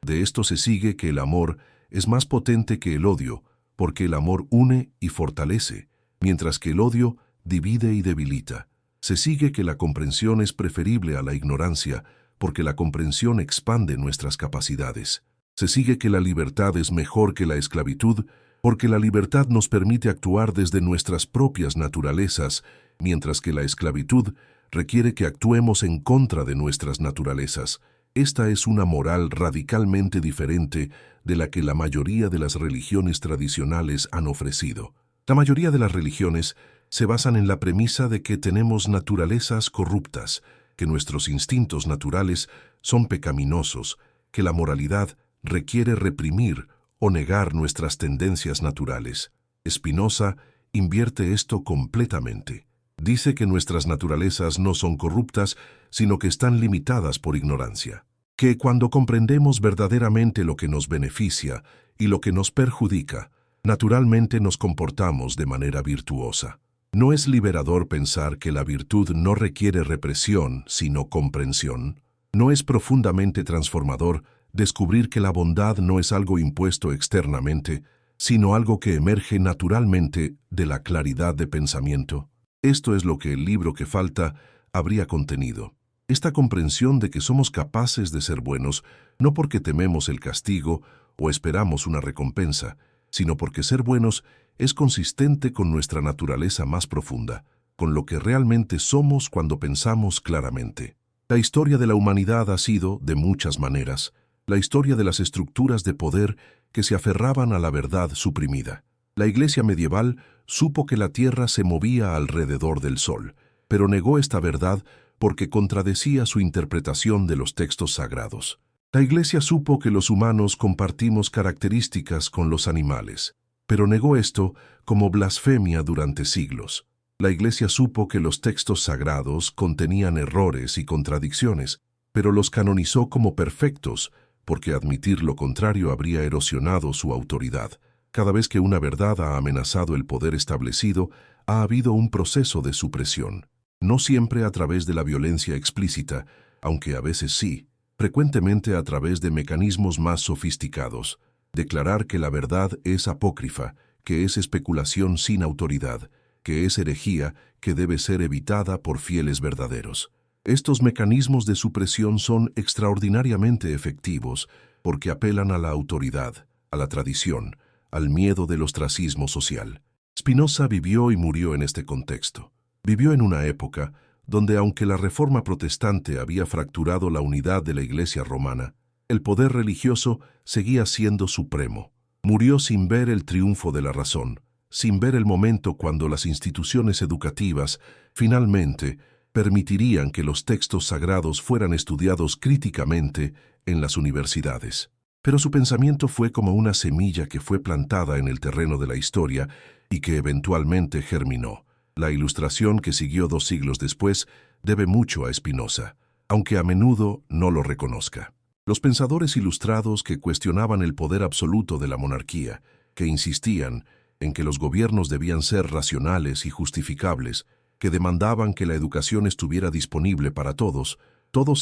De esto se sigue que el amor es más potente que el odio, porque el amor une y fortalece, mientras que el odio divide y debilita. Se sigue que la comprensión es preferible a la ignorancia, porque la comprensión expande nuestras capacidades. Se sigue que la libertad es mejor que la esclavitud, porque la libertad nos permite actuar desde nuestras propias naturalezas, mientras que la esclavitud requiere que actuemos en contra de nuestras naturalezas. Esta es una moral radicalmente diferente de la que la mayoría de las religiones tradicionales han ofrecido. La mayoría de las religiones se basan en la premisa de que tenemos naturalezas corruptas, que nuestros instintos naturales son pecaminosos, que la moralidad requiere reprimir o negar nuestras tendencias naturales. Spinoza invierte esto completamente. Dice que nuestras naturalezas no son corruptas, sino que están limitadas por ignorancia. Que cuando comprendemos verdaderamente lo que nos beneficia y lo que nos perjudica, naturalmente nos comportamos de manera virtuosa. ¿No es liberador pensar que la virtud no requiere represión, sino comprensión? ¿No es profundamente transformador descubrir que la bondad no es algo impuesto externamente, sino algo que emerge naturalmente de la claridad de pensamiento? Esto es lo que el libro que falta habría contenido. Esta comprensión de que somos capaces de ser buenos, no porque tememos el castigo o esperamos una recompensa, sino porque ser buenos es consistente con nuestra naturaleza más profunda, con lo que realmente somos cuando pensamos claramente. La historia de la humanidad ha sido, de muchas maneras, la historia de las estructuras de poder que se aferraban a la verdad suprimida. La Iglesia medieval supo que la Tierra se movía alrededor del Sol, pero negó esta verdad porque contradecía su interpretación de los textos sagrados. La Iglesia supo que los humanos compartimos características con los animales, pero negó esto como blasfemia durante siglos. La Iglesia supo que los textos sagrados contenían errores y contradicciones, pero los canonizó como perfectos, porque admitir lo contrario habría erosionado su autoridad. Cada vez que una verdad ha amenazado el poder establecido, ha habido un proceso de supresión. No siempre a través de la violencia explícita, aunque a veces sí, frecuentemente a través de mecanismos más sofisticados. Declarar que la verdad es apócrifa, que es especulación sin autoridad, que es herejía que debe ser evitada por fieles verdaderos. Estos mecanismos de supresión son extraordinariamente efectivos porque apelan a la autoridad, a la tradición, al miedo del ostracismo social. Spinoza vivió y murió en este contexto. Vivió en una época donde, aunque la Reforma protestante había fracturado la unidad de la Iglesia romana, el poder religioso seguía siendo supremo. Murió sin ver el triunfo de la razón, sin ver el momento cuando las instituciones educativas finalmente permitirían que los textos sagrados fueran estudiados críticamente en las universidades. Pero su pensamiento fue como una semilla que fue plantada en el terreno de la historia y que eventualmente germinó. La Ilustración, que siguió 2 siglos después, debe mucho a Spinoza. aunque a menudo no lo reconozca. Los pensadores ilustrados que cuestionaban el poder absoluto de la monarquía, que insistían en que los gobiernos debían ser racionales y justificables, que demandaban que la educación estuviera disponible para todos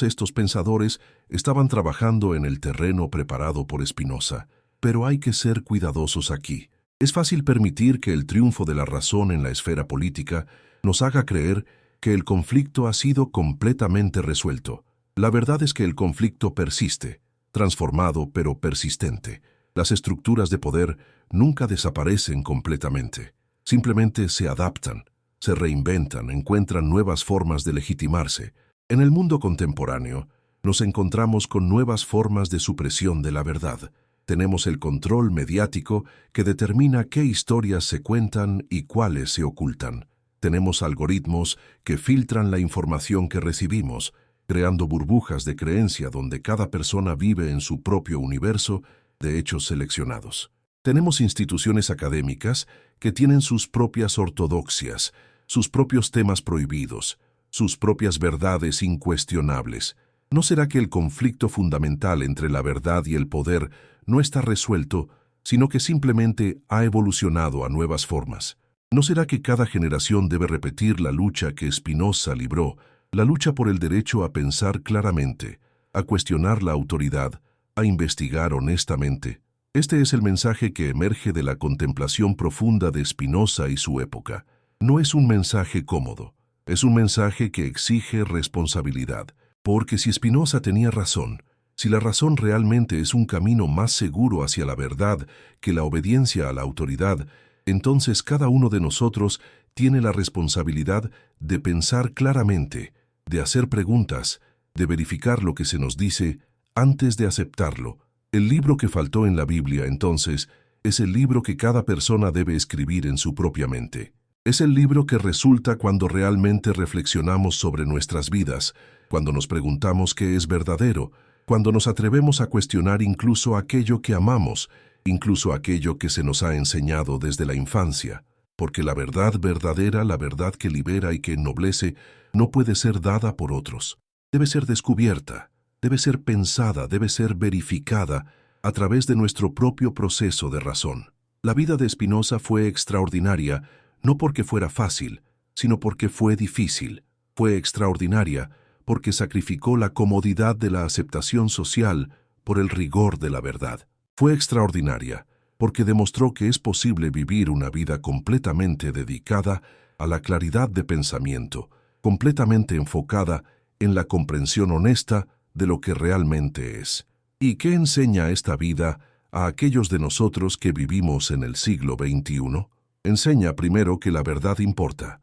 estos pensadores estaban trabajando en el terreno preparado por Spinoza. Pero hay que ser cuidadosos aquí. Es fácil permitir que el triunfo de la razón en la esfera política nos haga creer que el conflicto ha sido completamente resuelto. La verdad es que el conflicto persiste, transformado pero persistente. Las estructuras de poder nunca desaparecen completamente. Simplemente se adaptan, se reinventan, encuentran nuevas formas de legitimarse. En el mundo contemporáneo, nos encontramos con nuevas formas de supresión de la verdad. Tenemos el control mediático que determina qué historias se cuentan y cuáles se ocultan. Tenemos algoritmos que filtran la información que recibimos, creando burbujas de creencia donde cada persona vive en su propio universo de hechos seleccionados. Tenemos instituciones académicas que tienen sus propias ortodoxias, sus propios temas prohibidos, sus propias verdades incuestionables. ¿No será que el conflicto fundamental entre la verdad y el poder no está resuelto, sino que simplemente ha evolucionado a nuevas formas? ¿No será que cada generación debe repetir la lucha que Spinoza libró, la lucha por el derecho a pensar claramente, a cuestionar la autoridad, a investigar honestamente? Este es el mensaje que emerge de la contemplación profunda de Spinoza y su época. No es un mensaje cómodo. Es un mensaje que exige responsabilidad, porque si Spinoza tenía razón, si la razón realmente es un camino más seguro hacia la verdad que la obediencia a la autoridad, entonces cada uno de nosotros tiene la responsabilidad de pensar claramente, de hacer preguntas, de verificar lo que se nos dice antes de aceptarlo. El libro que faltó en la Biblia, entonces, es el libro que cada persona debe escribir en su propia mente. Es el libro que resulta cuando realmente reflexionamos sobre nuestras vidas, cuando nos preguntamos qué es verdadero, cuando nos atrevemos a cuestionar incluso aquello que amamos, incluso aquello que se nos ha enseñado desde la infancia. Porque la verdad verdadera, la verdad que libera y que ennoblece, no puede ser dada por otros. Debe ser descubierta, debe ser pensada, debe ser verificada a través de nuestro propio proceso de razón. La vida de Spinoza fue extraordinaria, no porque fuera fácil, sino porque fue difícil. Fue extraordinaria porque sacrificó la comodidad de la aceptación social por el rigor de la verdad. Fue extraordinaria porque demostró que es posible vivir una vida completamente dedicada a la claridad de pensamiento, completamente enfocada en la comprensión honesta de lo que realmente es. ¿Y qué enseña esta vida a aquellos de nosotros que vivimos en el siglo XXI? Enseña primero que la verdad importa,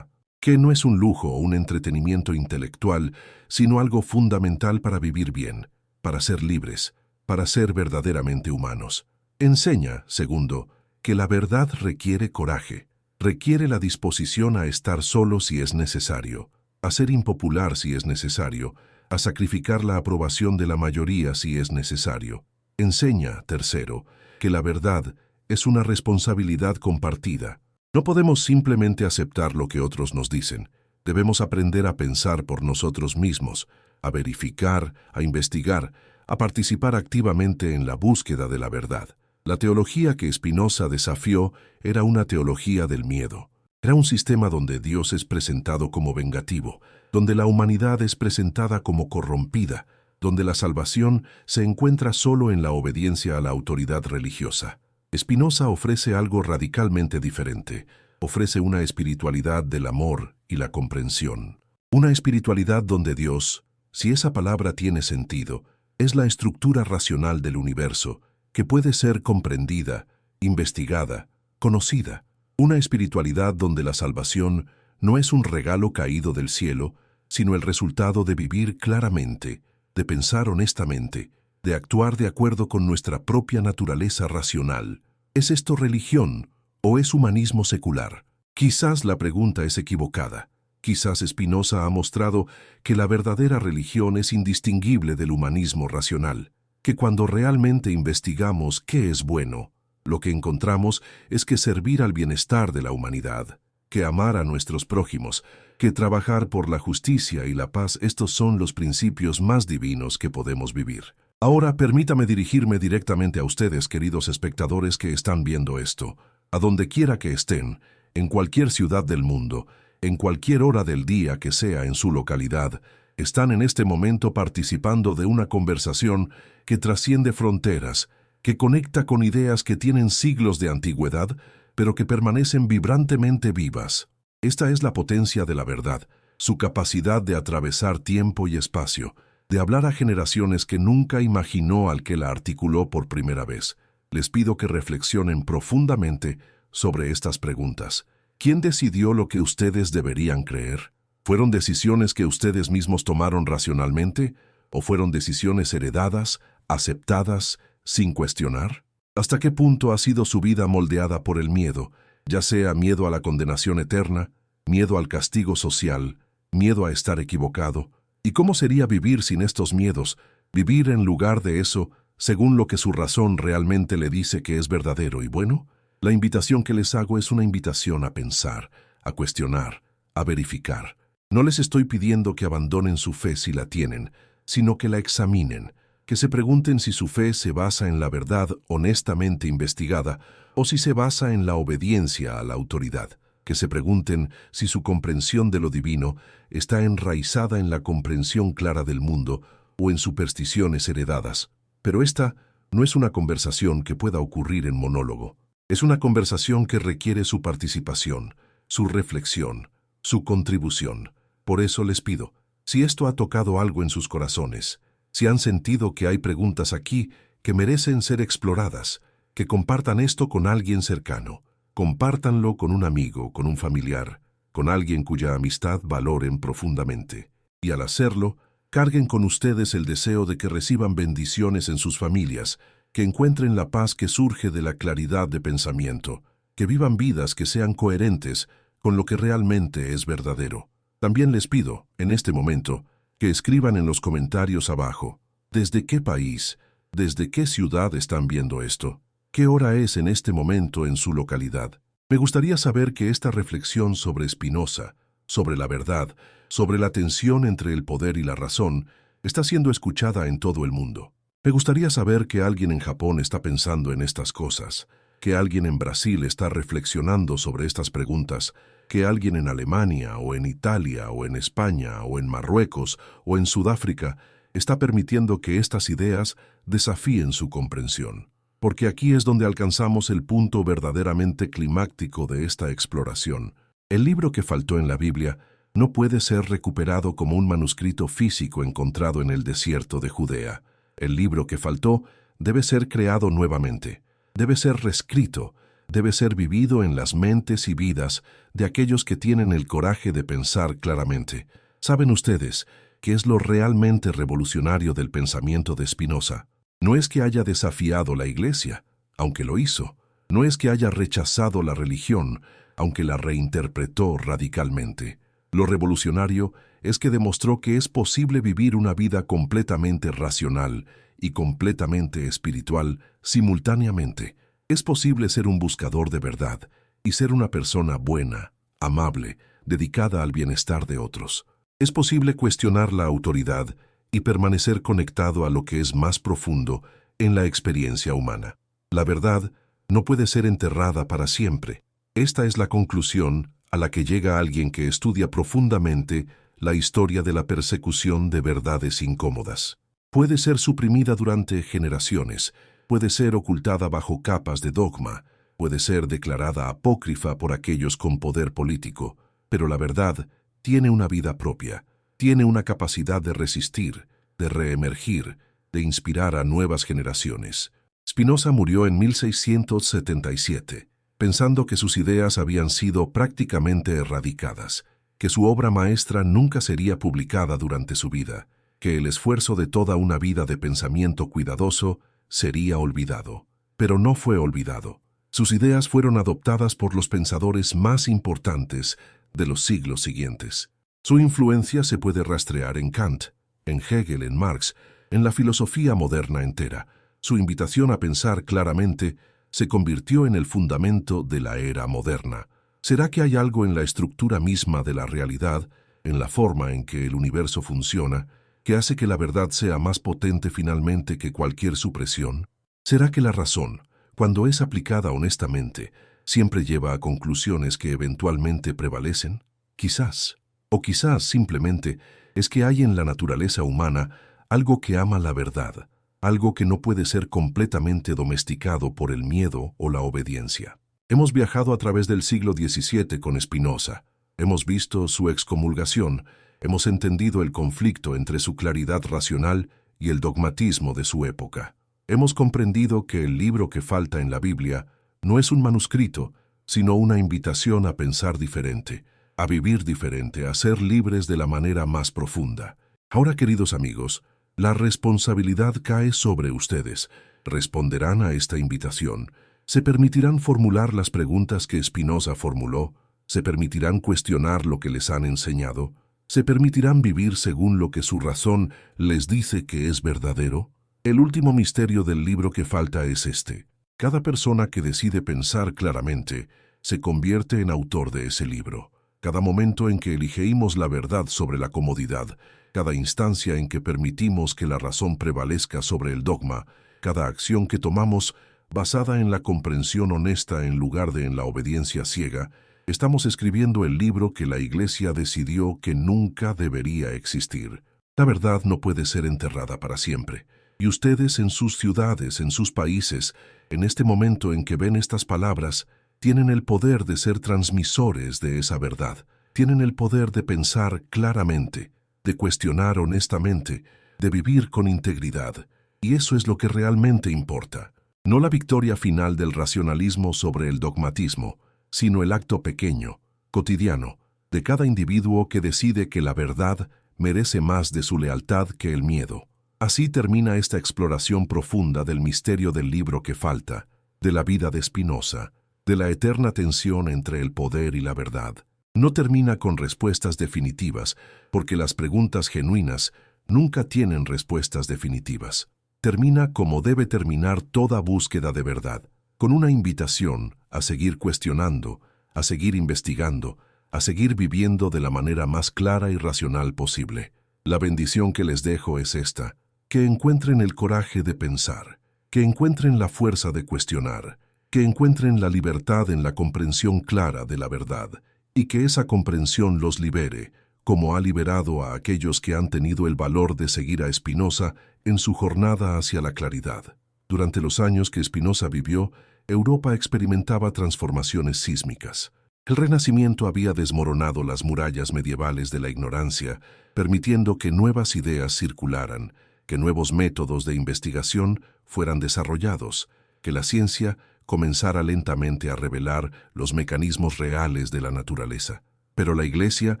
que no es un lujo o un entretenimiento intelectual, sino algo fundamental para vivir bien, para ser libres, para ser verdaderamente humanos. Enseña, segundo, que la verdad requiere coraje, requiere la disposición a estar solo si es necesario, a ser impopular si es necesario, a sacrificar la aprobación de la mayoría si es necesario. Enseña, tercero, que la verdad es una responsabilidad compartida. No podemos simplemente aceptar lo que otros nos dicen. Debemos aprender a pensar por nosotros mismos, a verificar, a investigar, a participar activamente en la búsqueda de la verdad. La teología que Spinoza desafió era una teología del miedo. Era un sistema donde Dios es presentado como vengativo, donde la humanidad es presentada como corrompida, donde la salvación se encuentra solo en la obediencia a la autoridad religiosa. Spinoza ofrece algo radicalmente diferente. Ofrece una espiritualidad del amor y la comprensión. Una espiritualidad donde Dios, si esa palabra tiene sentido, es la estructura racional del universo, que puede ser comprendida, investigada, conocida. Una espiritualidad donde la salvación no es un regalo caído del cielo, sino el resultado de vivir claramente, de pensar honestamente, de actuar de acuerdo con nuestra propia naturaleza racional. ¿Es esto religión o es humanismo secular? Quizás la pregunta es equivocada. Quizás Spinoza ha mostrado que la verdadera religión es indistinguible del humanismo racional, que cuando realmente investigamos qué es bueno, lo que encontramos es que servir al bienestar de la humanidad, que amar a nuestros prójimos, que trabajar por la justicia y la paz. Estos son los principios más divinos que podemos vivir. Ahora permítame dirigirme directamente a ustedes, queridos espectadores que están viendo esto, a donde quiera que estén, en cualquier ciudad del mundo, en cualquier hora del día que sea en su localidad. Están en este momento participando de una conversación que trasciende fronteras, que conecta con ideas que tienen siglos de antigüedad, pero que permanecen vibrantemente vivas. Esta es la potencia de la verdad, su capacidad de atravesar tiempo y espacio, de hablar a generaciones que nunca imaginó al que la articuló por primera vez. Les pido que reflexionen profundamente sobre estas preguntas. ¿Quién decidió lo que ustedes deberían creer? ¿Fueron decisiones que ustedes mismos tomaron racionalmente? ¿O fueron decisiones heredadas, aceptadas, sin cuestionar? ¿Hasta qué punto ha sido su vida moldeada por el miedo, ya sea miedo a la condenación eterna, miedo al castigo social, miedo a estar equivocado? ¿Y cómo sería vivir sin estos miedos, vivir en lugar de eso, según lo que su razón realmente le dice que es verdadero y bueno? La invitación que les hago es una invitación a pensar, a cuestionar, a verificar. No les estoy pidiendo que abandonen su fe si la tienen, sino que la examinen, que se pregunten si su fe se basa en la verdad honestamente investigada o si se basa en la obediencia a la autoridad, que se pregunten si su comprensión de lo divino está enraizada en la comprensión clara del mundo o en supersticiones heredadas. Pero esta no es una conversación que pueda ocurrir en monólogo. Es una conversación que requiere su participación, su reflexión, su contribución. Por eso les pido, si esto ha tocado algo en sus corazones, si han sentido que hay preguntas aquí que merecen ser exploradas, que compartan esto con alguien cercano. Compártanlo con un amigo, con un familiar, con alguien cuya amistad valoren profundamente. Y al hacerlo, carguen con ustedes el deseo de que reciban bendiciones en sus familias, que encuentren la paz que surge de la claridad de pensamiento, que vivan vidas que sean coherentes con lo que realmente es verdadero. También les pido, en este momento, que escriban en los comentarios abajo, ¿desde qué país, desde qué ciudad están viendo esto? ¿Qué hora es en este momento en su localidad? Me gustaría saber que esta reflexión sobre Spinoza, sobre la verdad, sobre la tensión entre el poder y la razón, está siendo escuchada en todo el mundo. Me gustaría saber que alguien en Japón está pensando en estas cosas, que alguien en Brasil está reflexionando sobre estas preguntas, que alguien en Alemania o en Italia o en España o en Marruecos o en Sudáfrica está permitiendo que estas ideas desafíen su comprensión. Porque aquí es donde alcanzamos el punto verdaderamente climático de esta exploración. El libro que faltó en la Biblia no puede ser recuperado como un manuscrito físico encontrado en el desierto de Judea. El libro que faltó debe ser creado nuevamente, debe ser reescrito, debe ser vivido en las mentes y vidas de aquellos que tienen el coraje de pensar claramente. ¿Saben ustedes qué es lo realmente revolucionario del pensamiento de Spinoza? No es que haya desafiado la Iglesia, aunque lo hizo. No es que haya rechazado la religión, aunque la reinterpretó radicalmente. Lo revolucionario es que demostró que es posible vivir una vida completamente racional y completamente espiritual simultáneamente. Es posible ser un buscador de verdad y ser una persona buena, amable, dedicada al bienestar de otros. Es posible cuestionar la autoridad y permanecer conectado a lo que es más profundo en la experiencia humana. La verdad no puede ser enterrada para siempre. Esta es la conclusión a la que llega alguien que estudia profundamente la historia de la persecución de verdades incómodas. Puede ser suprimida durante generaciones, puede ser ocultada bajo capas de dogma, puede ser declarada apócrifa por aquellos con poder político, pero la verdad tiene una vida propia. Tiene una capacidad de resistir, de reemergir, de inspirar a nuevas generaciones. Spinoza murió en 1677, pensando que sus ideas habían sido prácticamente erradicadas, que su obra maestra nunca sería publicada durante su vida, que el esfuerzo de toda una vida de pensamiento cuidadoso sería olvidado. Pero no fue olvidado. Sus ideas fueron adoptadas por los pensadores más importantes de los siglos siguientes. Su influencia se puede rastrear en Kant, en Hegel, en Marx, en la filosofía moderna entera. Su invitación a pensar claramente se convirtió en el fundamento de la era moderna. ¿Será que hay algo en la estructura misma de la realidad, en la forma en que el universo funciona, que hace que la verdad sea más potente finalmente que cualquier supresión? ¿Será que la razón, cuando es aplicada honestamente, siempre lleva a conclusiones que eventualmente prevalecen? Quizás. O quizás simplemente es que hay en la naturaleza humana algo que ama la verdad, algo que no puede ser completamente domesticado por el miedo o la obediencia. Hemos viajado a través del siglo XVII con Spinoza. Hemos visto su excomulgación, hemos entendido el conflicto entre su claridad racional y el dogmatismo de su época. Hemos comprendido que el libro que falta en la Biblia no es un manuscrito, sino una invitación a pensar diferente, a vivir diferente, a ser libres de la manera más profunda. Ahora, queridos amigos, la responsabilidad cae sobre ustedes. ¿Responderán a esta invitación? ¿Se permitirán formular las preguntas que Spinoza formuló? ¿Se permitirán cuestionar lo que les han enseñado? ¿Se permitirán vivir según lo que su razón les dice que es verdadero? El último misterio del libro que falta es este. Cada persona que decide pensar claramente se convierte en autor de ese libro. Cada momento en que elegimos la verdad sobre la comodidad, cada instancia en que permitimos que la razón prevalezca sobre el dogma, cada acción que tomamos basada en la comprensión honesta en lugar de en la obediencia ciega, estamos escribiendo el libro que la Iglesia decidió que nunca debería existir. La verdad no puede ser enterrada para siempre. Y ustedes en sus ciudades, en sus países, en este momento en que ven estas palabras, tienen el poder de ser transmisores de esa verdad. Tienen el poder de pensar claramente, de cuestionar honestamente, de vivir con integridad. Y eso es lo que realmente importa. No la victoria final del racionalismo sobre el dogmatismo, sino el acto pequeño, cotidiano, de cada individuo que decide que la verdad merece más de su lealtad que el miedo. Así termina esta exploración profunda del misterio del libro que falta, de la vida de Spinoza, de la eterna tensión entre el poder y la verdad. No termina con respuestas definitivas, porque las preguntas genuinas nunca tienen respuestas definitivas. Termina como debe terminar toda búsqueda de verdad, con una invitación a seguir cuestionando, a seguir investigando, a seguir viviendo de la manera más clara y racional posible. La bendición que les dejo es esta: que encuentren el coraje de pensar, que encuentren la fuerza de cuestionar, que encuentren la libertad en la comprensión clara de la verdad, y que esa comprensión los libere, como ha liberado a aquellos que han tenido el valor de seguir a Spinoza en su jornada hacia la claridad. Durante los años que Spinoza vivió, Europa experimentaba transformaciones sísmicas. El Renacimiento había desmoronado las murallas medievales de la ignorancia, permitiendo que nuevas ideas circularan, que nuevos métodos de investigación fueran desarrollados, que la ciencia comenzara lentamente a revelar los mecanismos reales de la naturaleza. Pero la Iglesia,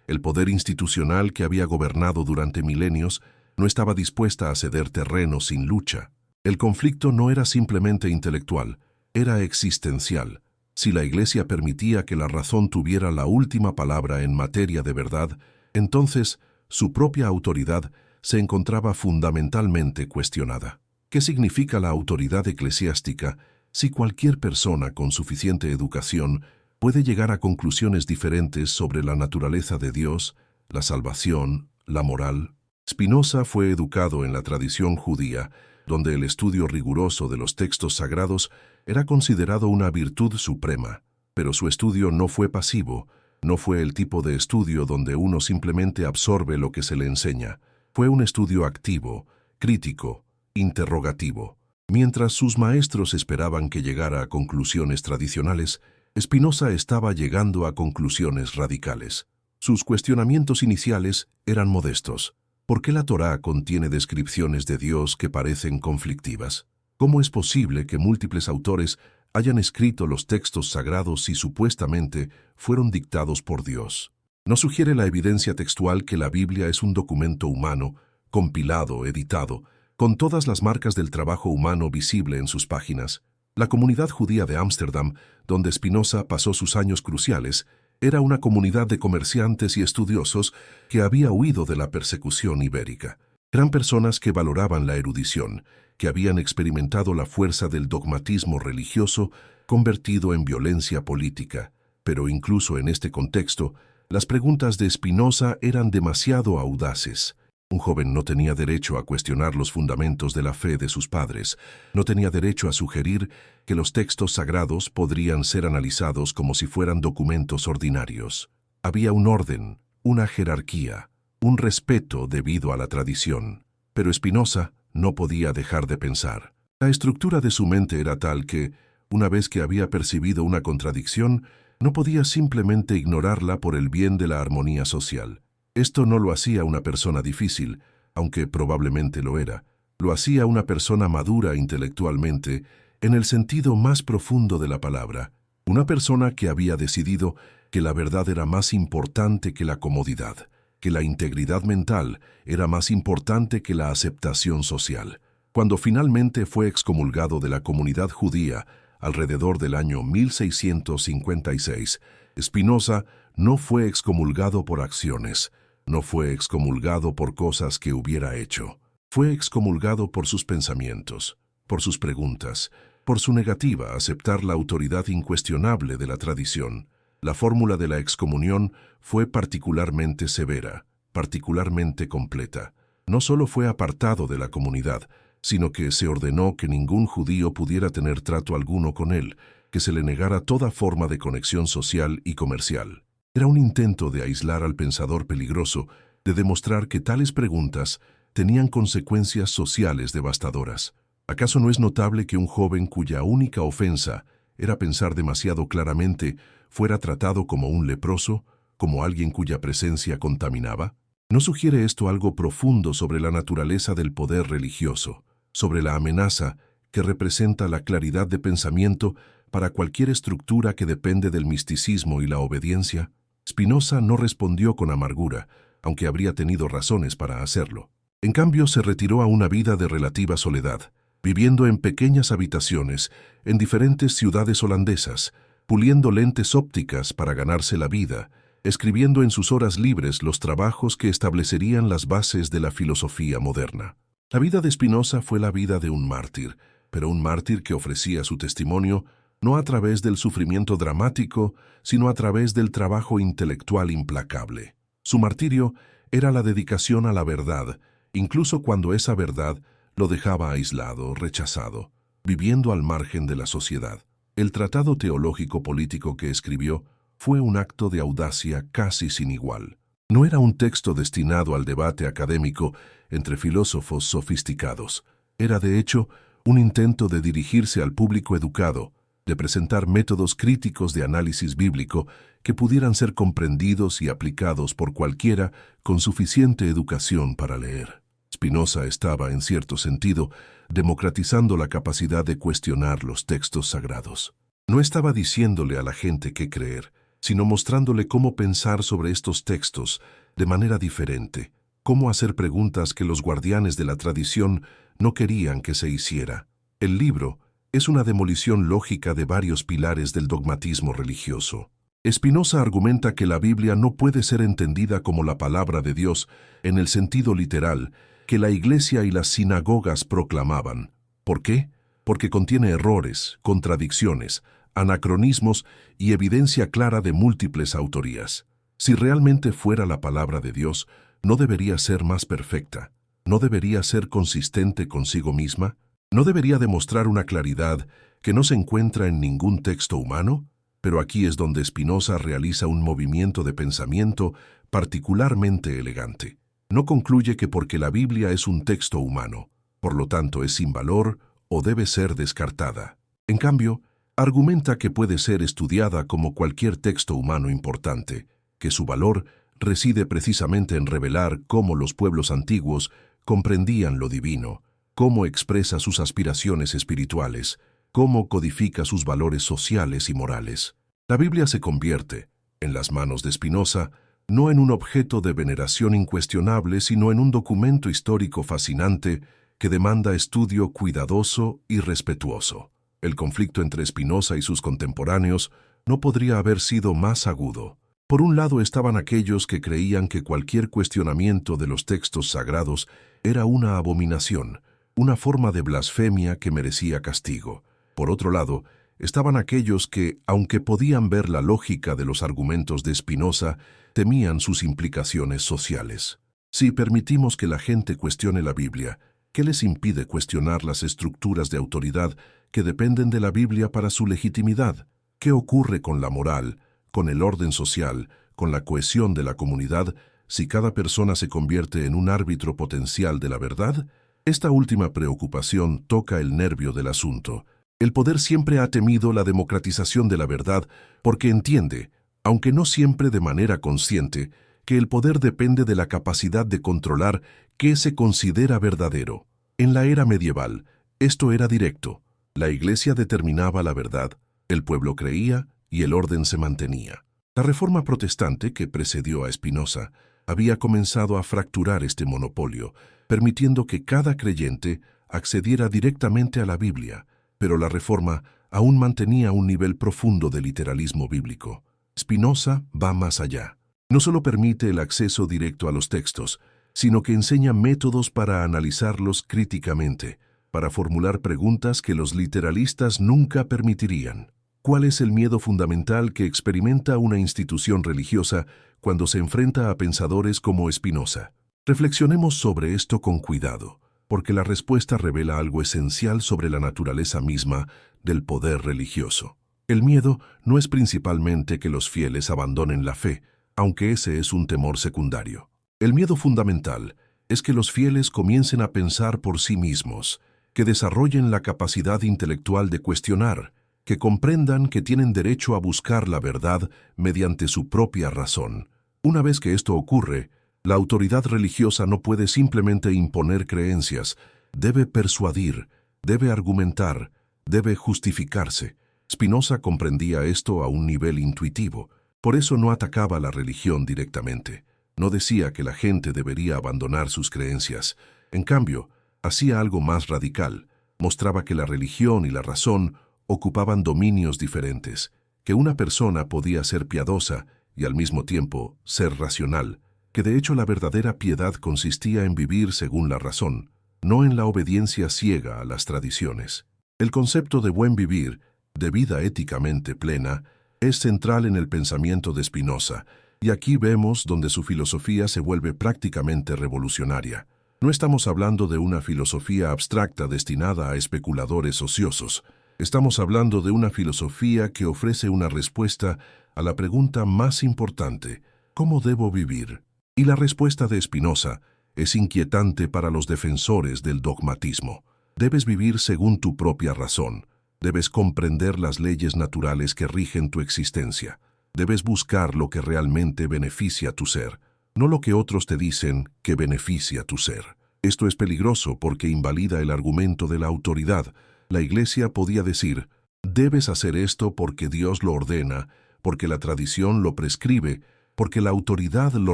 el poder institucional que había gobernado durante milenios, no estaba dispuesta a ceder terreno sin lucha. El conflicto no era simplemente intelectual, era existencial. Si la Iglesia permitía que la razón tuviera la última palabra en materia de verdad, entonces su propia autoridad se encontraba fundamentalmente cuestionada. ¿Qué significa la autoridad eclesiástica si cualquier persona con suficiente educación puede llegar a conclusiones diferentes sobre la naturaleza de Dios, la salvación, la moral? Spinoza fue educado en la tradición judía, donde el estudio riguroso de los textos sagrados era considerado una virtud suprema, pero su estudio no fue pasivo, no fue el tipo de estudio donde uno simplemente absorbe lo que se le enseña. Fue un estudio activo, crítico, interrogativo. Mientras sus maestros esperaban que llegara a conclusiones tradicionales, Spinoza estaba llegando a conclusiones radicales. Sus cuestionamientos iniciales eran modestos. ¿Por qué la Torá contiene descripciones de Dios que parecen conflictivas? ¿Cómo es posible que múltiples autores hayan escrito los textos sagrados si supuestamente fueron dictados por Dios? ¿No sugiere la evidencia textual que la Biblia es un documento humano, compilado, editado, con todas las marcas del trabajo humano visible en sus páginas? La comunidad judía de Ámsterdam, donde Spinoza pasó sus años cruciales, era una comunidad de comerciantes y estudiosos que había huido de la persecución ibérica. Eran personas que valoraban la erudición, que habían experimentado la fuerza del dogmatismo religioso convertido en violencia política, Pero incluso en este contexto, las preguntas de Spinoza eran demasiado audaces. Un joven no tenía derecho a cuestionar los fundamentos de la fe de sus padres, no tenía derecho a sugerir que los textos sagrados podrían ser analizados como si fueran documentos ordinarios. Había un orden, una jerarquía, un respeto debido a la tradición. Pero Spinoza no podía dejar de pensar. La estructura de su mente era tal que, una vez que había percibido una contradicción, no podía simplemente ignorarla por el bien de la armonía social. Esto no lo hacía una persona difícil, aunque probablemente lo era. Lo hacía una persona madura intelectualmente, en el sentido más profundo de la palabra. Una persona que había decidido que la verdad era más importante que la comodidad, que la integridad mental era más importante que la aceptación social. Cuando finalmente fue excomulgado de la comunidad judía, alrededor del año 1656, Spinoza no fue excomulgado por acciones, no fue excomulgado por cosas que hubiera hecho. Fue excomulgado por sus pensamientos, por sus preguntas, por su negativa a aceptar la autoridad incuestionable de la tradición. La fórmula de la excomunión fue particularmente severa, particularmente completa. No solo fue apartado de la comunidad, sino que se ordenó que ningún judío pudiera tener trato alguno con él, que se le negara toda forma de conexión social y comercial. Era un intento de aislar al pensador peligroso, de demostrar que tales preguntas tenían consecuencias sociales devastadoras. ¿Acaso no es notable que un joven cuya única ofensa era pensar demasiado claramente fuera tratado como un leproso, como alguien cuya presencia contaminaba? ¿No sugiere esto algo profundo sobre la naturaleza del poder religioso, sobre la amenaza que representa la claridad de pensamiento para cualquier estructura que depende del misticismo y la obediencia? Spinoza no respondió con amargura, aunque habría tenido razones para hacerlo. En cambio, se retiró a una vida de relativa soledad, viviendo en pequeñas habitaciones en diferentes ciudades holandesas, puliendo lentes ópticas para ganarse la vida, escribiendo en sus horas libres los trabajos que establecerían las bases de la filosofía moderna. La vida de Spinoza fue la vida de un mártir, pero un mártir que ofrecía su testimonio no a través del sufrimiento dramático, sino a través del trabajo intelectual implacable. Su martirio era la dedicación a la verdad, incluso cuando esa verdad lo dejaba aislado, rechazado, viviendo al margen de la sociedad. El tratado teológico político que escribió fue un acto de audacia casi sin igual. No era un texto destinado al debate académico entre filósofos sofisticados. Era, de hecho, un intento de dirigirse al público educado, de presentar métodos críticos de análisis bíblico que pudieran ser comprendidos y aplicados por cualquiera con suficiente educación para leer. Spinoza estaba, en cierto sentido, democratizando la capacidad de cuestionar los textos sagrados. No estaba diciéndole a la gente qué creer, sino mostrándole cómo pensar sobre estos textos de manera diferente, cómo hacer preguntas que los guardianes de la tradición no querían que se hiciera. El libro es una demolición lógica de varios pilares del dogmatismo religioso. Spinoza argumenta que la Biblia no puede ser entendida como la palabra de Dios en el sentido literal que la Iglesia y las sinagogas proclamaban. ¿Por qué? Porque contiene errores, contradicciones, anacronismos y evidencia clara de múltiples autorías. Si realmente fuera la palabra de Dios, ¿no debería ser más perfecta? ¿No debería ser consistente consigo misma? ¿No debería demostrar una claridad que no se encuentra en ningún texto humano? Pero aquí es donde Spinoza realiza un movimiento de pensamiento particularmente elegante. No concluye que porque la Biblia es un texto humano, por lo tanto es sin valor o debe ser descartada. En cambio, argumenta que puede ser estudiada como cualquier texto humano importante, que su valor reside precisamente en revelar cómo los pueblos antiguos comprendían lo divino, cómo expresa sus aspiraciones espirituales, cómo codifica sus valores sociales y morales. La Biblia se convierte, en las manos de Spinoza, no en un objeto de veneración incuestionable, sino en un documento histórico fascinante que demanda estudio cuidadoso y respetuoso. El conflicto entre Spinoza y sus contemporáneos no podría haber sido más agudo. Por un lado estaban aquellos que creían que cualquier cuestionamiento de los textos sagrados era una abominación, una forma de blasfemia que merecía castigo. Por otro lado, Estaban aquellos que, aunque podían ver la lógica de los argumentos de Spinoza, temían sus implicaciones sociales. Si permitimos que la gente cuestione la Biblia, ¿qué les impide cuestionar las estructuras de autoridad que dependen de la Biblia para su legitimidad? ¿Qué ocurre con la moral, con el orden social, con la cohesión de la comunidad, si cada persona se convierte en un árbitro potencial de la verdad? Esta última preocupación toca el nervio del asunto. El poder siempre ha temido la democratización de la verdad porque entiende, aunque no siempre de manera consciente, que el poder depende de la capacidad de controlar qué se considera verdadero. En la era medieval, esto era directo. La Iglesia determinaba la verdad, el pueblo creía y el orden se mantenía. La Reforma protestante, que precedió a Spinoza, había comenzado a fracturar este monopolio, permitiendo que cada creyente accediera directamente a la Biblia, pero la Reforma aún mantenía un nivel profundo de literalismo bíblico. Spinoza va más allá. No solo permite el acceso directo a los textos, sino que enseña métodos para analizarlos críticamente, para formular preguntas que los literalistas nunca permitirían. ¿Cuál es el miedo fundamental que experimenta una institución religiosa cuando se enfrenta a pensadores como Spinoza? Reflexionemos sobre esto con cuidado, porque la respuesta revela algo esencial sobre la naturaleza misma del poder religioso. El miedo no es principalmente que los fieles abandonen la fe, aunque ese es un temor secundario. El miedo fundamental es que los fieles comiencen a pensar por sí mismos, que desarrollen la capacidad intelectual de cuestionar, que comprendan que tienen derecho a buscar la verdad mediante su propia razón. Una vez que esto ocurre, la autoridad religiosa no puede simplemente imponer creencias, debe persuadir, debe argumentar, debe justificarse. Spinoza comprendía esto a un nivel intuitivo, por eso no atacaba la religión directamente. No decía que la gente debería abandonar sus creencias. En cambio, hacía algo más radical. Mostraba que la religión y la razón ocupaban dominios diferentes, que una persona podía ser piadosa y al mismo tiempo ser racional, que de hecho la verdadera piedad consistía en vivir según la razón, no en la obediencia ciega a las tradiciones. El concepto de buen vivir, de vida éticamente plena, es central en el pensamiento de Spinoza, y aquí vemos donde su filosofía se vuelve prácticamente revolucionaria. No estamos hablando de una filosofía abstracta destinada a especuladores ociosos. Estamos hablando de una filosofía que ofrece una respuesta a la pregunta más importante: ¿cómo debo vivir? Y la respuesta de Spinoza es inquietante para los defensores del dogmatismo. Debes vivir según tu propia razón. Debes comprender las leyes naturales que rigen tu existencia. Debes buscar lo que realmente beneficia tu ser, no lo que otros te dicen que beneficia tu ser. Esto es peligroso porque invalida el argumento de la autoridad. La Iglesia podía decir: debes hacer esto porque Dios lo ordena, porque la tradición lo prescribe, porque la autoridad lo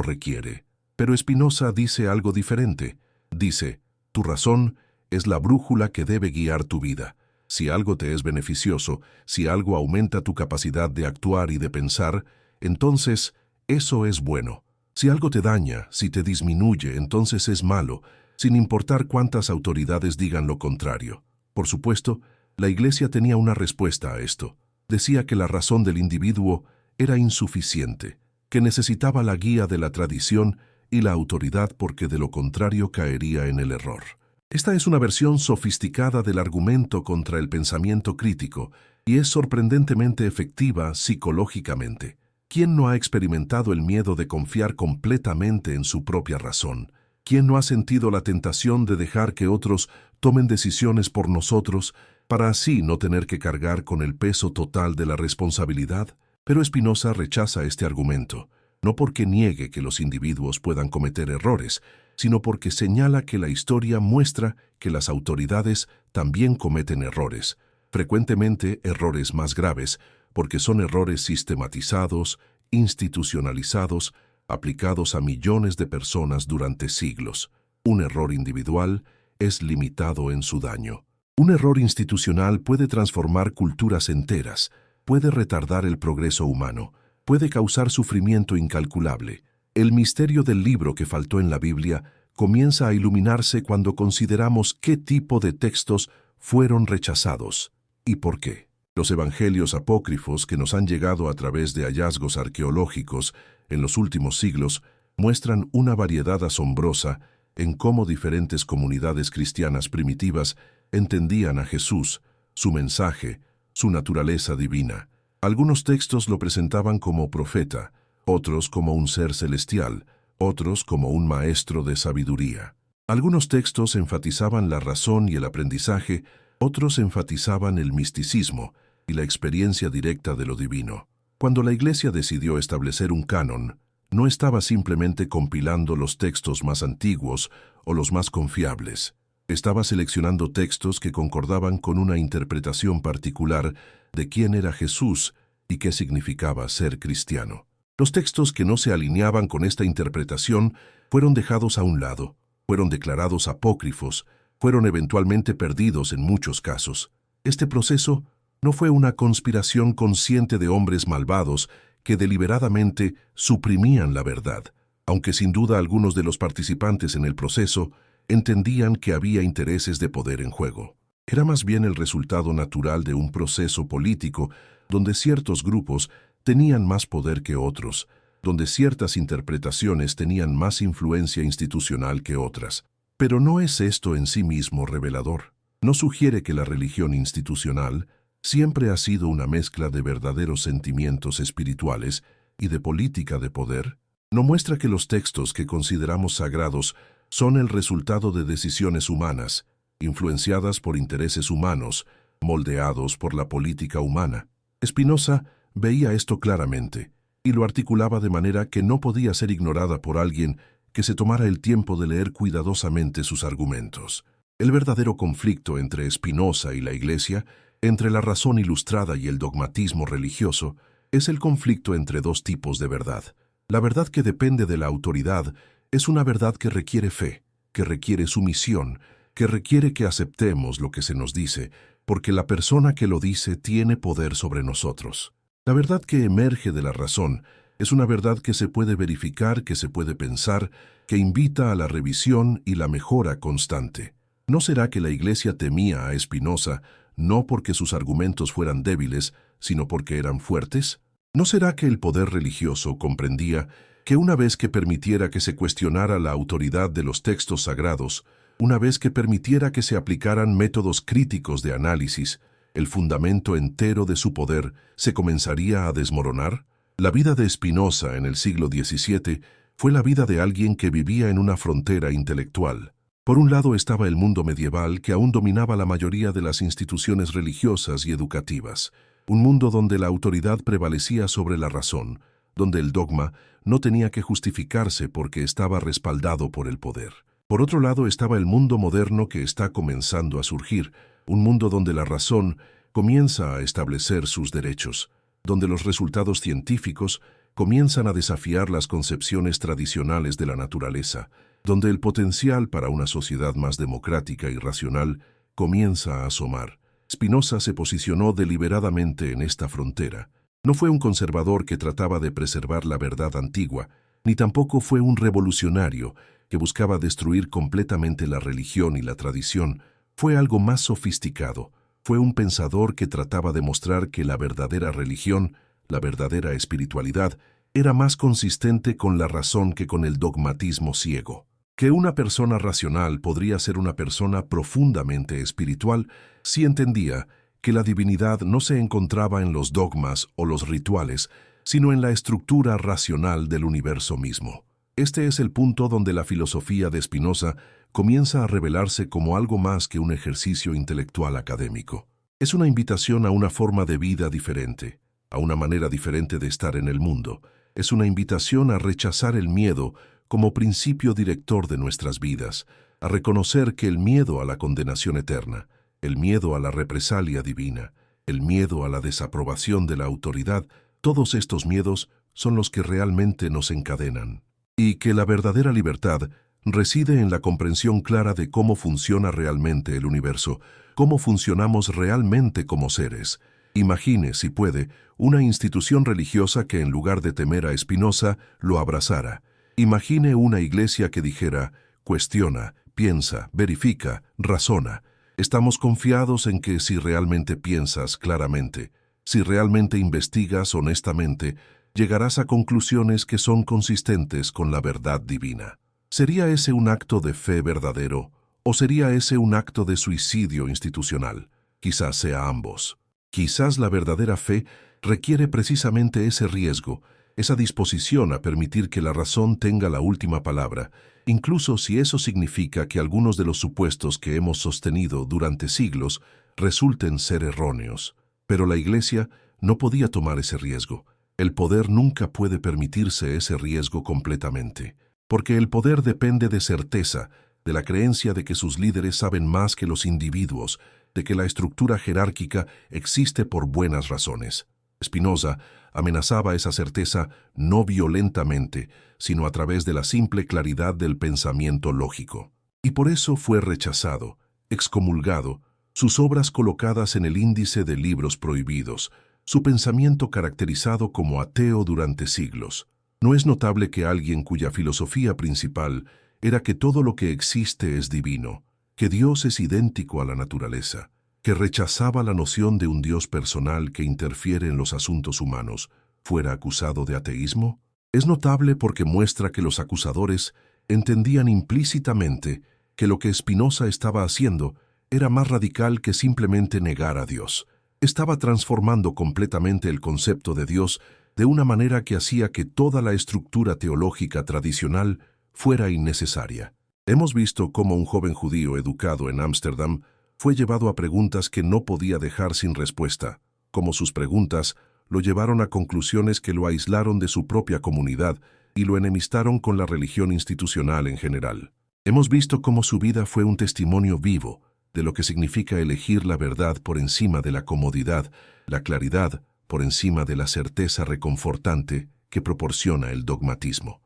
requiere. Pero Spinoza dice algo diferente. Dice: tu razón es la brújula que debe guiar tu vida. Si algo te es beneficioso, si algo aumenta tu capacidad de actuar y de pensar, entonces eso es bueno. Si algo te daña, si te disminuye, entonces es malo, sin importar cuántas autoridades digan lo contrario. Por supuesto, la Iglesia tenía una respuesta a esto. Decía que la razón del individuo era insuficiente, que necesitaba la guía de la tradición y la autoridad porque de lo contrario caería en el error. Esta es una versión sofisticada del argumento contra el pensamiento crítico y es sorprendentemente efectiva psicológicamente. ¿Quién no ha experimentado el miedo de confiar completamente en su propia razón? ¿Quién no ha sentido la tentación de dejar que otros tomen decisiones por nosotros para así no tener que cargar con el peso total de la responsabilidad? Pero Spinoza rechaza este argumento, no porque niegue que los individuos puedan cometer errores, sino porque señala que la historia muestra que las autoridades también cometen errores, frecuentemente errores más graves, porque son errores sistematizados, institucionalizados, aplicados a millones de personas durante siglos. Un error individual es limitado en su daño. Un error institucional puede transformar culturas enteras, puede retardar el progreso humano, puede causar sufrimiento incalculable. El misterio del libro que faltó en la Biblia comienza a iluminarse cuando consideramos qué tipo de textos fueron rechazados y por qué. Los evangelios apócrifos que nos han llegado a través de hallazgos arqueológicos en los últimos siglos muestran una variedad asombrosa en cómo diferentes comunidades cristianas primitivas entendían a Jesús, su mensaje, su naturaleza divina. Algunos textos lo presentaban como profeta, otros como un ser celestial, otros como un maestro de sabiduría. Algunos textos enfatizaban la razón y el aprendizaje, otros enfatizaban el misticismo y la experiencia directa de lo divino. Cuando la Iglesia decidió establecer un canon, no estaba simplemente compilando los textos más antiguos o los más confiables. Estaba seleccionando textos que concordaban con una interpretación particular de quién era Jesús y qué significaba ser cristiano. Los textos que no se alineaban con esta interpretación fueron dejados a un lado, fueron declarados apócrifos, fueron eventualmente perdidos en muchos casos. Este proceso no fue una conspiración consciente de hombres malvados que deliberadamente suprimían la verdad, aunque sin duda algunos de los participantes en el proceso entendían que había intereses de poder en juego. Era más bien el resultado natural de un proceso político donde ciertos grupos tenían más poder que otros, donde ciertas interpretaciones tenían más influencia institucional que otras. Pero no es esto en sí mismo revelador. No sugiere que la religión institucional siempre ha sido una mezcla de verdaderos sentimientos espirituales y de política de poder. No muestra que los textos que consideramos sagrados son el resultado de decisiones humanas, influenciadas por intereses humanos, moldeados por la política humana. Spinoza veía esto claramente y lo articulaba de manera que no podía ser ignorada por alguien que se tomara el tiempo de leer cuidadosamente sus argumentos. El verdadero conflicto entre Spinoza y la Iglesia, entre la razón ilustrada y el dogmatismo religioso, es el conflicto entre dos tipos de verdad. La verdad que depende de la autoridad es una verdad que requiere fe, que requiere sumisión, que requiere que aceptemos lo que se nos dice, porque la persona que lo dice tiene poder sobre nosotros. La verdad que emerge de la razón es una verdad que se puede verificar, que se puede pensar, que invita a la revisión y la mejora constante. ¿No será que la Iglesia temía a Spinoza no porque sus argumentos fueran débiles, sino porque eran fuertes? ¿No será que el poder religioso comprendía que una vez que permitiera que se cuestionara la autoridad de los textos sagrados, una vez que permitiera que se aplicaran métodos críticos de análisis, el fundamento entero de su poder se comenzaría a desmoronar? La vida de Spinoza en el siglo XVII fue la vida de alguien que vivía en una frontera intelectual. Por un lado estaba el mundo medieval que aún dominaba la mayoría de las instituciones religiosas y educativas, un mundo donde la autoridad prevalecía sobre la razón, donde el dogma no tenía que justificarse porque estaba respaldado por el poder. Por otro lado estaba el mundo moderno que está comenzando a surgir, un mundo donde la razón comienza a establecer sus derechos, donde los resultados científicos comienzan a desafiar las concepciones tradicionales de la naturaleza, donde el potencial para una sociedad más democrática y racional comienza a asomar. Spinoza se posicionó deliberadamente en esta frontera. No fue un conservador que trataba de preservar la verdad antigua, ni tampoco fue un revolucionario que buscaba destruir completamente la religión y la tradición. Fue algo más sofisticado. Fue un pensador que trataba de mostrar que la verdadera religión, la verdadera espiritualidad, era más consistente con la razón que con el dogmatismo ciego. Que una persona racional podría ser una persona profundamente espiritual si entendía que la divinidad no se encontraba en los dogmas o los rituales, sino en la estructura racional del universo mismo. Este es el punto donde la filosofía de Spinoza comienza a revelarse como algo más que un ejercicio intelectual académico. Es una invitación a una forma de vida diferente, a una manera diferente de estar en el mundo. Es una invitación a rechazar el miedo como principio director de nuestras vidas, a reconocer que el miedo a la condenación eterna, el miedo a la represalia divina, el miedo a la desaprobación de la autoridad, todos estos miedos son los que realmente nos encadenan. Y que la verdadera libertad reside en la comprensión clara de cómo funciona realmente el universo, cómo funcionamos realmente como seres. Imagine, si puede, una institución religiosa que en lugar de temer a Spinoza, lo abrazara. Imagine una iglesia que dijera, cuestiona, piensa, verifica, razona. Estamos confiados en que si realmente piensas claramente, si realmente investigas honestamente, llegarás a conclusiones que son consistentes con la verdad divina. ¿Sería ese un acto de fe verdadero o sería ese un acto de suicidio institucional? Quizás sea ambos. Quizás la verdadera fe requiere precisamente ese riesgo, esa disposición a permitir que la razón tenga la última palabra, incluso si eso significa que algunos de los supuestos que hemos sostenido durante siglos resulten ser erróneos. Pero la Iglesia no podía tomar ese riesgo. El poder nunca puede permitirse ese riesgo completamente, porque el poder depende de certeza, de la creencia de que sus líderes saben más que los individuos, de que la estructura jerárquica existe por buenas razones. Spinoza amenazaba esa certeza no violentamente, sino a través de la simple claridad del pensamiento lógico. Y por eso fue rechazado, excomulgado, sus obras colocadas en el índice de libros prohibidos, su pensamiento caracterizado como ateo durante siglos. ¿No es notable que alguien cuya filosofía principal era que todo lo que existe es divino, que Dios es idéntico a la naturaleza, que rechazaba la noción de un Dios personal que interfiere en los asuntos humanos, fuera acusado de ateísmo? Es notable porque muestra que los acusadores entendían implícitamente que lo que Spinoza estaba haciendo era más radical que simplemente negar a Dios. Estaba transformando completamente el concepto de Dios de una manera que hacía que toda la estructura teológica tradicional fuera innecesaria. Hemos visto cómo un joven judío educado en Ámsterdam fue llevado a preguntas que no podía dejar sin respuesta, cómo sus preguntas lo llevaron a conclusiones que lo aislaron de su propia comunidad y lo enemistaron con la religión institucional en general. Hemos visto cómo su vida fue un testimonio vivo de lo que significa elegir la verdad por encima de la comodidad, la claridad por encima de la certeza reconfortante que proporciona el dogmatismo.